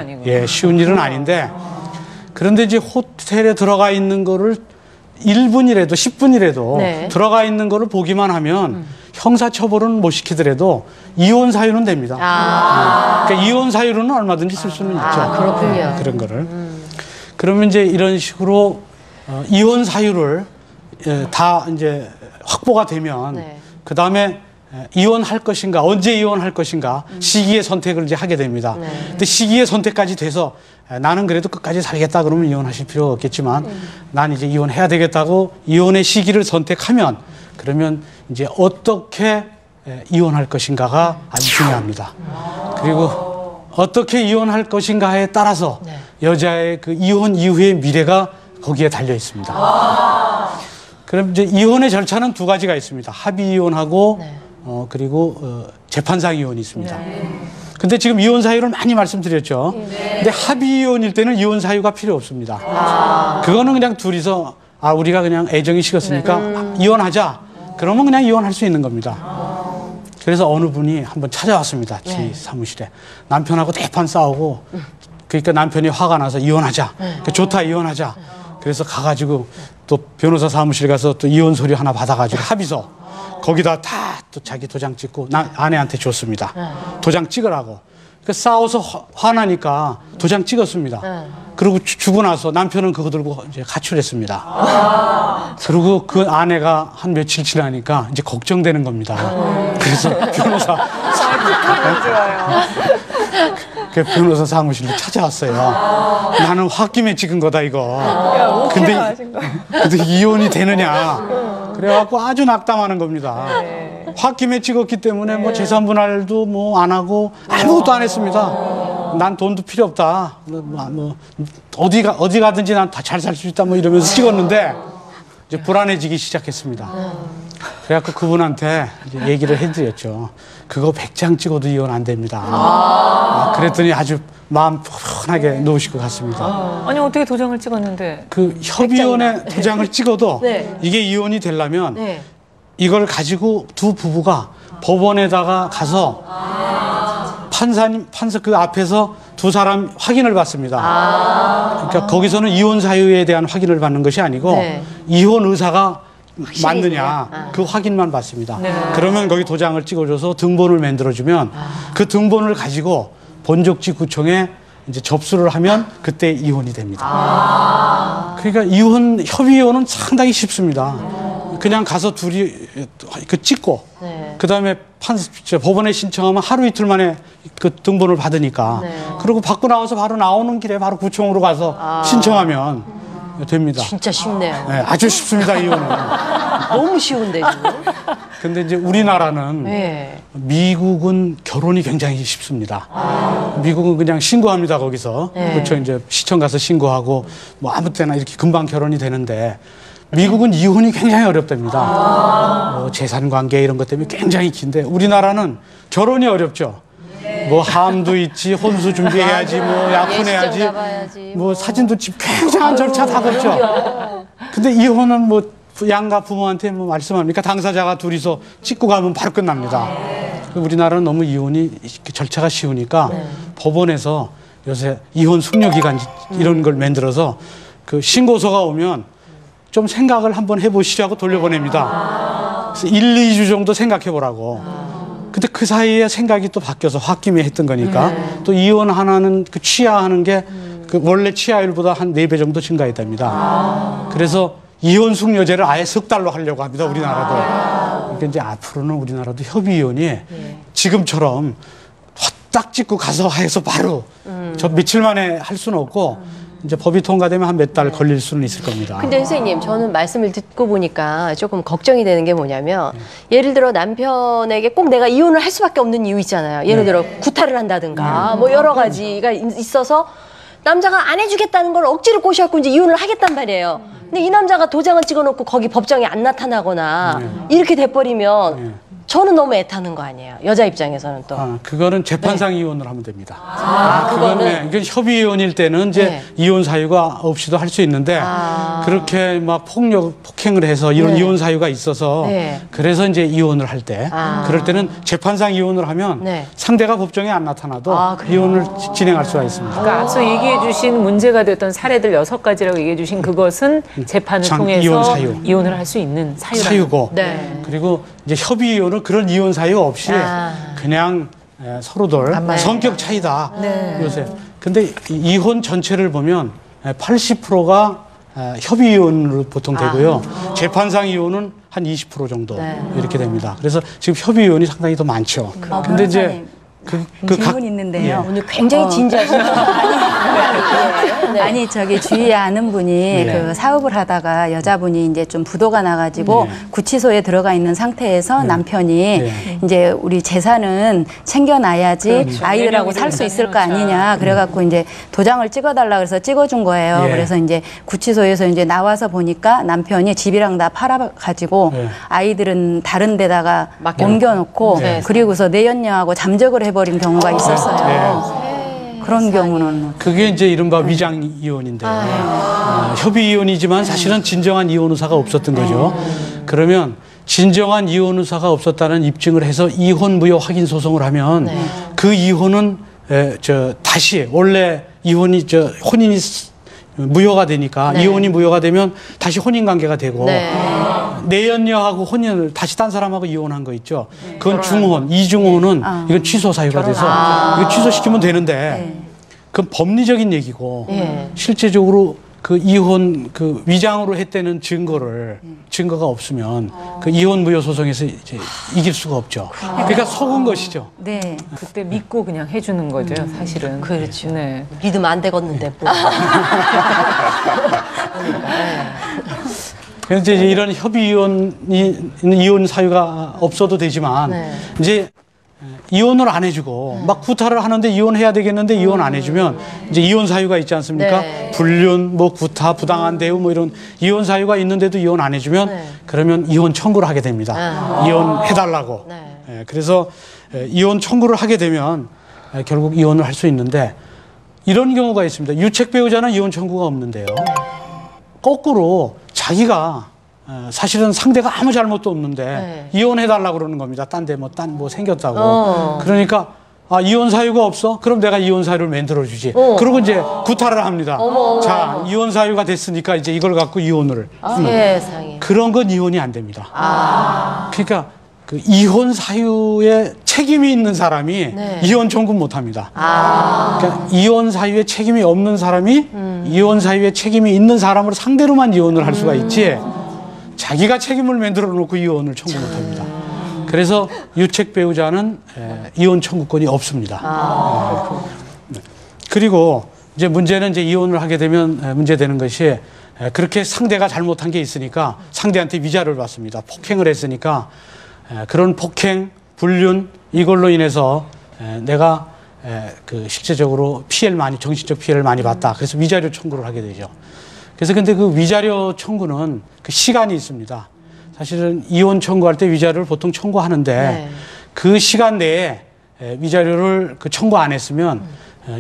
쉬운 일은 아닌데, 그런데 이제 호텔에 들어가 있는 거를 1분이라도 10분이라도 들어가 있는 거를 보기만 하면 형사처벌은 못 시키더라도 이혼 사유는 됩니다. 그러니까 이혼 사유로는 얼마든지 쓸 수는 있죠. 그렇군요. 그런 거를. 그러면 이제 이런 식으로 이혼 사유를 다 이제 확보가 되면 그 다음에 이혼할 것인가, 언제 이혼할 것인가 시기의 선택을 이제 하게 됩니다. 근데 시기의 선택까지 돼서 나는 그래도 끝까지 살겠다 그러면 이혼하실 필요가 없겠지만 난 이제 이혼해야 되겠다고 이혼의 시기를 선택하면 그러면 이제 어떻게 이혼할 것인가가 아주 중요합니다. 그리고 어떻게 이혼할 것인가에 따라서 여자의 그 이혼 이후의 미래가 거기에 달려 있습니다. 그럼 이제 이혼의 절차는 두 가지가 있습니다. 합의 이혼하고 그리고 재판상 이혼이 있습니다. 근데 지금 이혼 사유를 많이 말씀드렸죠. 근데 합의 이혼일 때는 이혼 사유가 필요 없습니다. 그거는 그냥 둘이서 우리가 그냥 애정이 식었으니까 이혼하자. 그러면 그냥 이혼할 수 있는 겁니다. 그래서 어느 분이 한번 찾아왔습니다. 저희 사무실에. 남편하고 대판 싸우고 그러니까 남편이 화가 나서 이혼하자. 좋다 이혼하자. 그래서 가가지고 또 변호사 사무실 가서 또 이혼 서류 하나 받아가지고 합의서 거기다 다 또 자기 도장 찍고 아내한테 줬습니다. 도장 찍으라고. 그 싸워서 화나니까 도장 찍었습니다. 그리고 주고 나서 남편은 그거 들고 이제 가출했습니다. 그리고 그 아내가 한 며칠 지나니까 이제 걱정되는 겁니다. 그래서 변호사 그 변호사 사무실로 찾아왔어요. 나는 홧김에 찍은 거다 이거. 근데 이혼이 되느냐. 그래갖고 아주 낙담하는 겁니다. 홧김에 찍었기 때문에 뭐 재산분할도 뭐 안 하고 아무것도 안 했습니다. 난 돈도 필요 없다. 뭐 어디 가든지 난 다 잘 살 수 있다 뭐 이러면서 찍었는데 이제 불안해지기 시작했습니다. 그래갖고 그분한테 이제 얘기를 해드렸죠. 그거 100장 찍어도 이혼 안 됩니다. 그랬더니 아주 마음 편하게 놓으시고 갔습니다. 아니 어떻게 도장을 찍었는데? 그 협의원에 도장을 찍어도 이게 이혼이 되려면 이걸 가지고 두 부부가 법원에다가 가서 판사 그 앞에서 두 사람 확인을 받습니다. 그러니까 거기서는 이혼 사유에 대한 확인을 받는 것이 아니고 이혼 의사가 맞느냐 그 확인만 받습니다. 그러면 거기 도장을 찍어줘서 등본을 만들어주면 그 등본을 가지고 본적지 구청에 이제 접수를 하면 그때 이혼이 됩니다. 그러니까 협의 이혼은 상당히 쉽습니다. 그냥 가서 둘이 그 찍고 그다음에 법원에 신청하면 하루 이틀 만에 그 등본을 받으니까 그리고 받고 나와서 바로 나오는 길에 바로 구청으로 가서 신청하면 됩니다. 진짜 쉽네요. 네, 아주 쉽습니다, 이혼은. 너무 쉬운데, 지금. 근데 이제 우리나라는 미국은 결혼이 굉장히 쉽습니다. 미국은 그냥 신고합니다, 거기서. 그렇죠. 이제 시청 가서 신고하고 뭐 아무 때나 이렇게 금방 결혼이 되는데 미국은 이혼이 굉장히 어렵답니다. 뭐 재산 관계 이런 것 때문에 굉장히 긴데 우리나라는 결혼이 어렵죠. 뭐 함도 있지, 혼수 준비해야지, 뭐 약혼해야지, 뭐 사진도 찍 굉장한 절차 다 걷죠. 근데 이혼은 뭐 양가 부모한테 뭐 말씀합니까? 당사자가 둘이서 찍고 가면 바로 끝납니다. 우리나라는 너무 이혼이 절차가 쉬우니까 법원에서 요새 이혼 숙려기간 이런 걸 만들어서 그 신고서가 오면 좀 생각을 한번 해보시라고 돌려보냅니다. 그래서 1, 2주 정도 생각해보라고. 근데 그 사이에 생각이 또 바뀌어서 홧김에 했던 거니까 또 이혼 하나는 그 취하하는 게 그 원래 취하율보다 한 4배 정도 증가했답니다. 그래서 이혼 숙려제를 아예 석 달로 하려고 합니다, 우리나라도. 그러니까 이제 앞으로는 우리나라도 협의 이혼이 지금처럼 딱 찍고 가서 해서 바로 저 며칠 만에 할 수는 없고 이제 법이 통과되면 한 몇 달 걸릴 수는 있을 겁니다. 근데 선생님, 저는 말씀을 듣고 보니까 조금 걱정이 되는 게 뭐냐면 예를 들어 남편에게 꼭 내가 이혼을 할 수밖에 없는 이유 있잖아요. 예를 들어 구타를 한다든가 뭐 여러 가지가 있어서 남자가 안 해주겠다는 걸 억지로 꼬셔갖고 이제 이혼을 하겠단 말이에요. 근데 이 남자가 도장을 찍어놓고 거기 법정에 안 나타나거나 이렇게 돼버리면 저는 너무 애타는 거 아니에요. 여자 입장에서는 또. 그거는 재판상 이혼을 하면 됩니다. 그거는 이건 협의 이혼일 때는 이제 이혼 사유가 없이도 할 수 있는데 그렇게 막 폭행을 해서 이런 이혼 사유가 있어서 그래서 이제 이혼을 할 때 그럴 때는 재판상 이혼을 하면 상대가 법정에 안 나타나도 이혼을 진행할 수가 있습니다. 그러니까 앞서 얘기해 주신 문제가 됐던 사례들 6가지라고 얘기해 주신 그것은 재판을 통해서 이혼을 할 수 있는 사유고 그리고 이제 협의 이혼은 실질적으로 그런 이혼 사유 없이 그냥 서로들 성격 차이다. 요새. 근데 이혼 전체를 보면 80%가 협의 이혼으로 보통 되고요. 재판상 이혼은 한 20% 정도 이렇게 됩니다. 그래서 지금 협의 이혼이 상당히 더 많죠. 근데 이제 질문 있는데요. 오늘 굉장히 진지하시네요. 아니 저기 주위에 아는 분이 그 사업을 하다가 여자분이 이제 좀 부도가 나가지고 구치소에 들어가 있는 상태에서 남편이 이제 우리 재산은 챙겨놔야지 아이들하고 살 수 있을 거 아니냐 그래갖고 이제 도장을 찍어달라 그래서 찍어준 거예요. 그래서 이제 구치소에서 이제 나와서 보니까 남편이 집이랑 다 팔아가지고 아이들은 다른 데다가 옮겨놓고 그리고서 내연녀하고 잠적을 해버린 경우가 있었어요. 그런 경우는 그게 이제 이른바 위장 이혼인데 협의 이혼이지만 사실은 진정한 이혼 의사가 없었던 거죠. 그러면 진정한 이혼 의사가 없었다는 입증을 해서 이혼 무효 확인 소송을 하면 그 이혼은 다시 원래 이혼이 혼인이 무효가 되니까 이혼이 무효가 되면 다시 혼인 관계가 되고 내연녀하고 혼인을 다시 딴 사람하고 이혼한 거 있죠. 그건 중혼, 이중혼은 이건 취소 사유가 돼서 이거 취소시키면 되는데 그건 법리적인 얘기고 실제적으로 그 이혼 그 위장으로 했다는 증거가 없으면 그 이혼 무효 소송에서 이제 이길 수가 없죠. 그러니까 속은 것이죠. 네. 그때 믿고 그냥 해주는 거죠, 사실은. 그렇죠. 믿으면 안 되겠는데 뭐. 그래서 이제 이런 협의 이혼 사유가 없어도 되지만 이제 이혼을 안 해주고 막 구타를 하는데 이혼해야 되겠는데 이혼 안 해주면 이제 이혼 사유가 있지 않습니까? 불륜, 뭐 구타, 부당한 대우 뭐 이런 이혼 사유가 있는데도 이혼 안 해주면 그러면 이혼 청구를 하게 됩니다. 이혼해달라고. 그래서 이혼 청구를 하게 되면 결국 이혼을 할 수 있는데 이런 경우가 있습니다. 유책 배우자는 이혼 청구가 없는데요. 거꾸로 자기가 사실은 상대가 아무 잘못도 없는데 이혼해달라고 그러는 겁니다. 딴 데 뭐 생겼다고. 그러니까 이혼 사유가 없어? 그럼 내가 이혼 사유를 만들어주지. 그러고 이제 구타를 합니다. 자, 이혼 사유가 됐으니까 이제 이걸 갖고 이혼을. 세상에. 그런 건 이혼이 안 됩니다. 그러니까 그 이혼 사유에 책임이 있는 사람이 이혼 청구 못 합니다. 그러니까 이혼 사유에 책임이 없는 사람이 이혼 사유에 책임이 있는 사람을 상대로만 이혼을 할 수가 있지 자기가 책임을 만들어 놓고 이혼을 청구 못 합니다. 그래서 유책 배우자는 이혼 청구권이 없습니다. 그리고 이제 문제는 이제 이혼을 하게 되면 문제되는 것이 그렇게 상대가 잘못한 게 있으니까 상대한테 위자료를 받습니다. 폭행을 했으니까 그런 폭행, 불륜 이걸로 인해서 내가 그 실제적으로 정신적 피해를 많이 봤다. 그래서 위자료 청구를 하게 되죠. 그래서 근데 그 위자료 청구는 그 시간이 있습니다. 사실은 이혼 청구할 때 위자료를 보통 청구하는데 그 시간 내에 위자료를 청구 안 했으면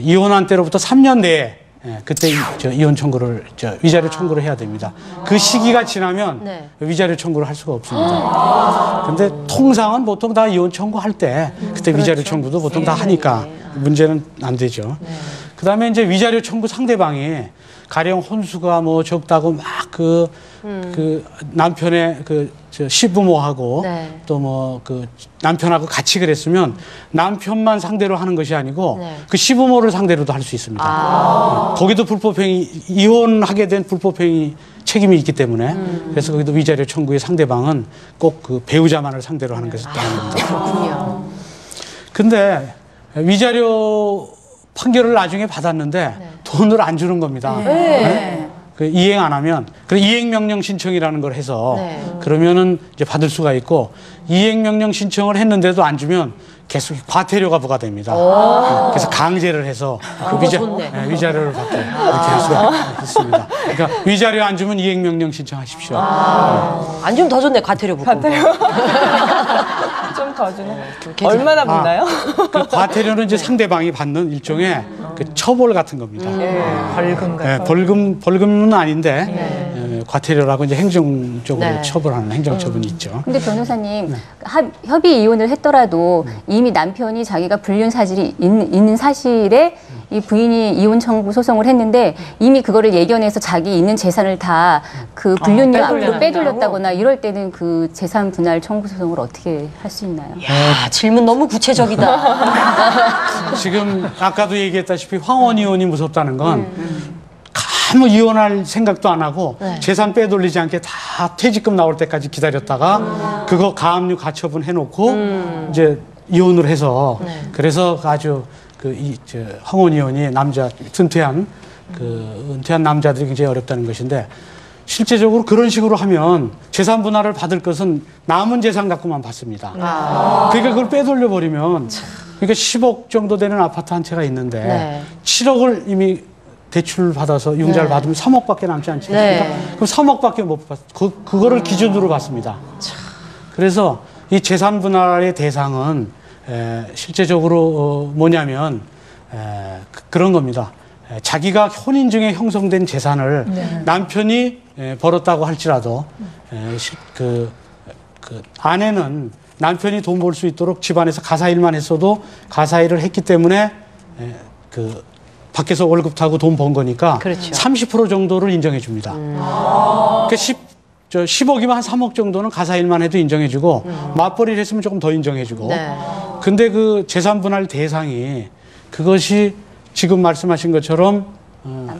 이혼한 때로부터 3년 내에 그때 이혼 청구를 위자료 청구를 해야 됩니다. 그 시기가 지나면 위자료 청구를 할 수가 없습니다. 근데 통상은 보통 다 이혼 청구할 때 그때 위자료 청구도 보통 다 하니까 문제는 안 되죠. 그다음에 이제 위자료 청구 상대방이 가령 혼수가 뭐 적다고 막 그 남편의 시부모하고 또 뭐 남편하고 같이 그랬으면 남편만 상대로 하는 것이 아니고 그 시부모를 상대로도 할 수 있습니다. 거기도 불법행위, 이혼하게 된 불법행위 책임이 있기 때문에 그래서 거기도 위자료 청구의 상대방은 꼭 그 배우자만을 상대로 하는 것이 따릅니다. 그렇군요. 근데 위자료 판결을 나중에 받았는데 돈을 안 주는 겁니다. 그 이행 안 하면 이행명령 신청이라는 걸 해서 그러면은 이제 받을 수가 있고 이행명령 신청을 했는데도 안 주면 계속 과태료가 부과됩니다. 그래서 강제를 해서 위자료를 받게 이렇게 할 수가 있습니다. 그러니까 위자료 안 주면 이행명령 신청하십시오. 안 주면 더 좋네. 과태료 붙고. 좀 더 주네. 얼마나 붙나요? 그 과태료는 이제 상대방이 받는 일종의 그 처벌 같은 겁니다. 벌금 같은. 벌금은 아닌데 과태료라고 이제 행정적으로 네. 처벌하는 행정처분이 있죠. 근데 변호사님, 협의 이혼을 했더라도 이미 남편이 자기가 불륜 사실이 있는 사실에 이 부인이 이혼 청구 소송을 했는데 이미 그거를 예견해서 자기 있는 재산을 다 그 불륜녀 앞으로 빼돌렸다거나 이럴 때는 그 재산 분할 청구 소송을 어떻게 할 수 있나요? 야, 질문 너무 구체적이다. 지금 아까도 얘기했다시피 황혼 이혼이 무섭다는 건 아무 이혼할 생각도 안 하고 네. 재산 빼돌리지 않게 다 퇴직금 나올 때까지 기다렸다가 그거 가압류 가처분 해놓고 이제 이혼을 해서 그래서 아주 황혼 이혼이 남자 은퇴한 남자들이 굉장히 어렵다는 것인데 실제적으로 그런 식으로 하면 재산 분할을 받을 것은 남은 재산 갖고만 받습니다. 그러니까 그걸 빼돌려 버리면 그러니까 10억 정도 되는 아파트 한 채가 있는데 네. 7억을 이미 대출 받아서 융자를 네. 받으면 3억밖에 남지 않습니까? 네. 그럼 3억밖에 못 받. 그거를 기준으로 받습니다. 그래서 이 재산 분할의 대상은 실제적으로 뭐냐면 그런 겁니다. 자기가 혼인 중에 형성된 재산을 남편이 벌었다고 할지라도 그 아내는 남편이 돈 벌 수 있도록 집안에서 가사일만 했어도 가사일을 했기 때문에 그 밖에서 월급 타고 돈 번 거니까 그렇죠. 30% 정도를 인정해 줍니다. 그러니까 10억이면 한 3억 정도는 가사일만 해도 인정해 주고 맞벌이를 했으면 조금 더 인정해 주고 근데 그 재산 분할 대상이 그것이 지금 말씀하신 것처럼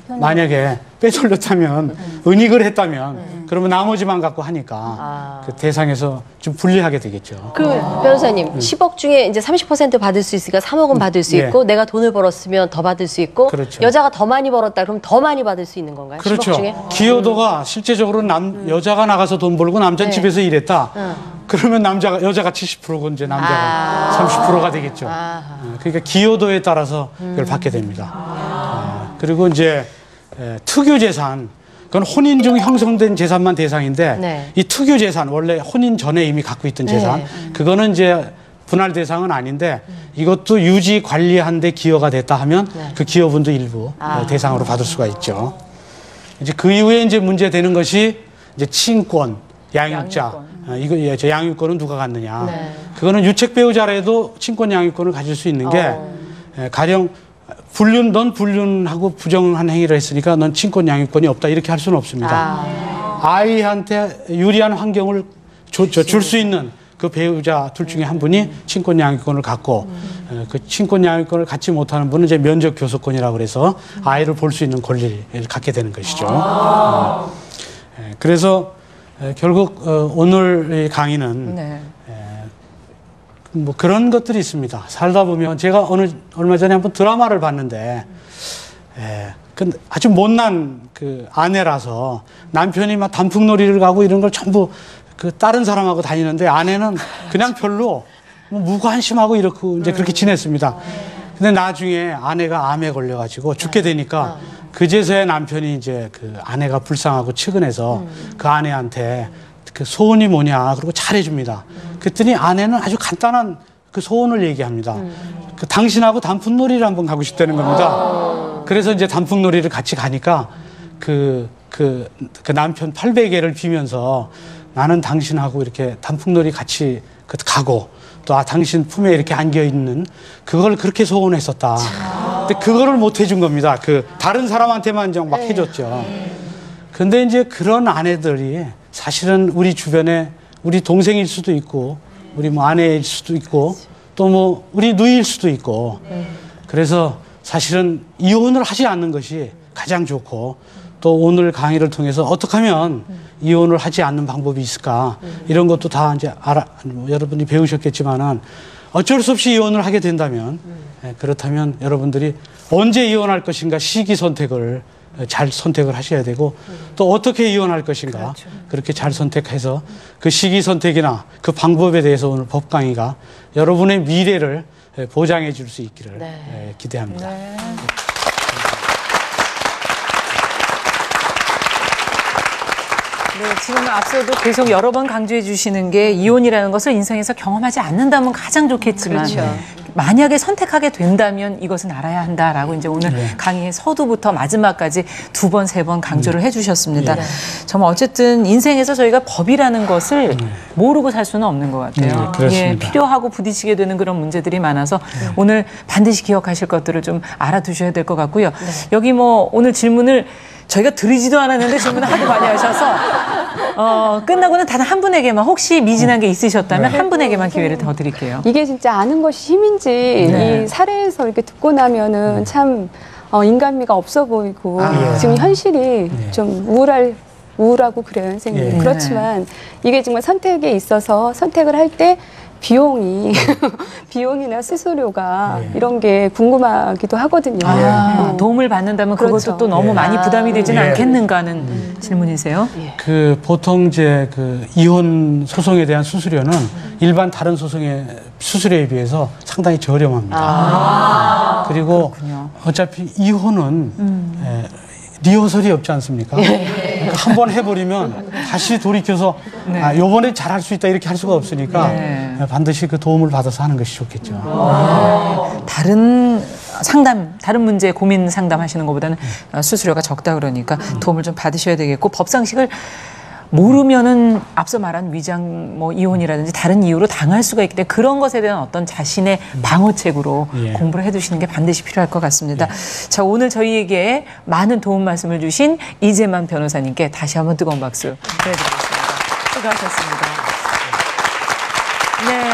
만약에 빼돌렸다면 은닉을 했다면 그러면 나머지만 갖고 하니까 그 대상에서 좀 불리하게 되겠죠. 그 변호사님 10억 중에 이제 30% 받을 수 있으니까 3억은 받을 수 있고 내가 돈을 벌었으면 더 받을 수 있고 그렇죠. 여자가 더 많이 벌었다 그럼 더 많이 받을 수 있는 건가요? 그렇죠. 10억 중에? 기여도가 실제적으로 여자가 나가서 돈 벌고 남자는 집에서 일했다. 그러면 여자가 70%고 이제 남자가 30%가 되겠죠. 그러니까 기여도에 따라서 그걸 받게 됩니다. 그리고 이제 특유 재산, 그건 혼인 중 형성된 재산만 대상인데 이 특유 재산, 원래 혼인 전에 이미 갖고 있던 재산, 그거는 이제 분할 대상은 아닌데 이것도 유지 관리한 데 기여가 됐다 하면 그 기여분도 일부 대상으로 받을 수가 있죠. 이제 그 이후에 이제 문제되는 것이 이제 친권, 양육자. 이거 양육권은 누가 갖느냐. 그거는 유책 배우자라도 친권 양육권을 가질 수 있는 게 가령 넌 불륜하고 부정한 행위를 했으니까 넌 친권 양육권이 없다 이렇게 할 수는 없습니다. 아이한테 유리한 환경을 줄 수 있는 그 배우자 둘 중에 한 분이 친권 양육권을 갖고 그 친권 양육권을 갖지 못하는 분은 이제 면적 교섭권이라고 그래서 아이를 볼 수 있는 권리를 갖게 되는 것이죠. 그래서 결국 오늘 이 강의는 뭐 그런 것들이 있습니다. 살다 보면 제가 얼마 전에 한번 드라마를 봤는데 아주 못난 그 아내라서 남편이 막 단풍놀이를 가고 이런 걸 전부 그 다른 사람하고 다니는데 아내는 그냥 별로 뭐 무관심하고 이렇게 이제 그렇게 지냈습니다. 근데 나중에 아내가 암에 걸려가지고 죽게 되니까 그제서야 남편이 이제 그 아내가 불쌍하고 측은해서 그 아내한테 그 소원이 뭐냐 그러고 잘해줍니다. 그랬더니 아내는 아주 간단한 그 소원을 얘기합니다. 그 당신하고 단풍놀이를 한번 가고 싶다는 겁니다. 그래서 이제 단풍놀이를 같이 가니까 그 남편 800개를 비면서 나는 당신하고 이렇게 단풍놀이 같이 가고 또 당신 품에 이렇게 안겨 있는 그걸 그렇게 소원했었다. 근데 그거를 못 해준 겁니다. 그 다른 사람한테만 좀 막 해줬죠. 근데 이제 그런 아내들이 사실은 우리 주변에 우리 동생일 수도 있고 우리 뭐 아내일 수도 있고 또 뭐 우리 누이일 수도 있고 그래서 사실은 이혼을 하지 않는 것이 가장 좋고 또 오늘 강의를 통해서 어떻게 하면 이혼을 하지 않는 방법이 있을까 이런 것도 다 이제 여러분이 배우셨겠지만은 어쩔 수 없이 이혼을 하게 된다면 그렇다면 여러분들이 언제 이혼할 것인가 시기 선택을 잘 선택을 하셔야 되고 또 어떻게 이혼할 것인가 그렇게 잘 선택해서 그 시기 선택이나 그 방법에 대해서 오늘 법 강의가 여러분의 미래를 보장해 줄 수 있기를 기대합니다. 지금 앞서도 계속 여러 번 강조해 주시는 게 이혼이라는 것을 인생에서 경험하지 않는다면 가장 좋겠지만 만약에 선택하게 된다면 이것은 알아야 한다라고 이제 오늘 강의의 서두부터 마지막까지 2번, 3번 강조를 해주셨습니다. 정말 어쨌든 인생에서 저희가 법이라는 것을 모르고 살 수는 없는 것 같아요. 필요하고 부딪히게 되는 그런 문제들이 많아서 오늘 반드시 기억하실 것들을 좀 알아두셔야 될 것 같고요. 여기 뭐 오늘 질문을 저희가 드리지도 않았는데 질문을 하도 많이 하셔서 끝나고는 단 한 분에게만 혹시 미진한 게 있으셨다면 한 분에게만 기회를 더 드릴게요. 이게 진짜 아는 것이 힘인지 이 사례에서 이렇게 듣고 나면은 참 인간미가 없어 보이고 지금 현실이 좀 우울하고 그래요, 선생님. 그렇지만 이게 정말 선택에 있어서 선택을 할 때 비용이나 수수료가 이런 게 궁금하기도 하거든요. 도움을 받는다면 그것도 또 너무 많이 부담이 되지는 않겠는가 하는 질문이세요? 그 보통 이제 그 이혼 소송에 대한 수수료는 일반 다른 소송의 수수료에 비해서 상당히 저렴합니다. 그리고 어차피 이혼은 리허설이 없지 않습니까? 그러니까 한번 해버리면 다시 돌이켜서 요번에 잘할 수 있다 이렇게 할 수가 없으니까 반드시 그 도움을 받아서 하는 것이 좋겠죠. 다른 문제 고민 상담하시는 것보다는 수수료가 적다 그러니까 도움을 좀 받으셔야 되겠고 법상식을 모르면은 앞서 말한 위장 이혼이라든지 다른 이유로 당할 수가 있기 때문에 그런 것에 대한 어떤 자신의 방어책으로 공부를 해두시는 게 반드시 필요할 것 같습니다. 자, 오늘 저희에게 많은 도움 말씀을 주신 이재만 변호사님께 다시 한번 뜨거운 박수 보내드리겠습니다. 수고하셨습니다. 네.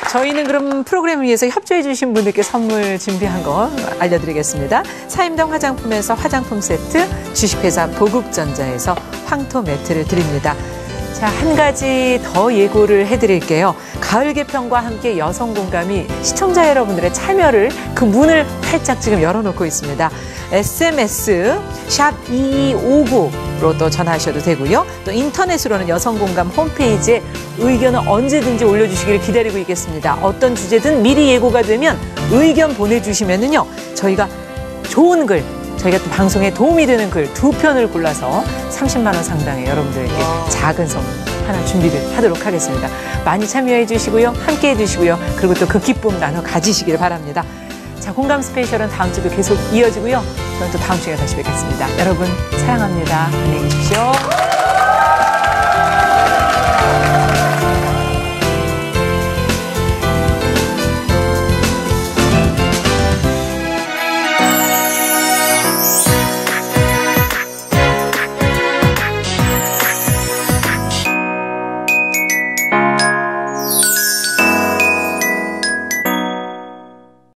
저희는 그럼 프로그램을 위해서 협조해 주신 분들께 선물 준비한 거 알려드리겠습니다. 사임동 화장품에서 화장품 세트, 주식회사 보국전자에서 황토 매트를 드립니다. 자, 한 가지 더 예고를 해드릴게요. 가을 개편과 함께 여성 공감이 시청자 여러분들의 참여를 그 문을 활짝 지금 열어놓고 있습니다. SMS 샵 2259로 또 전화하셔도 되고요. 또 인터넷으로는 여성공감 홈페이지에 의견을 언제든지 올려주시기를 기다리고 있겠습니다. 어떤 주제든 미리 예고가 되면 의견 보내주시면은요, 저희가 좋은 글, 저희가 또 방송에 도움이 되는 글 2편을 골라서 30만 원 상당의 여러분들에게 작은 선물 하나 준비를 하도록 하겠습니다. 많이 참여해 주시고요. 함께 해 주시고요. 그리고 또 그 기쁨 나눠 가지시길 바랍니다. 자, 공감 스페셜은 다음 주도 계속 이어지고요. 저는 또 다음 주에 다시 뵙겠습니다. 여러분 사랑합니다. 안녕히 계십시오.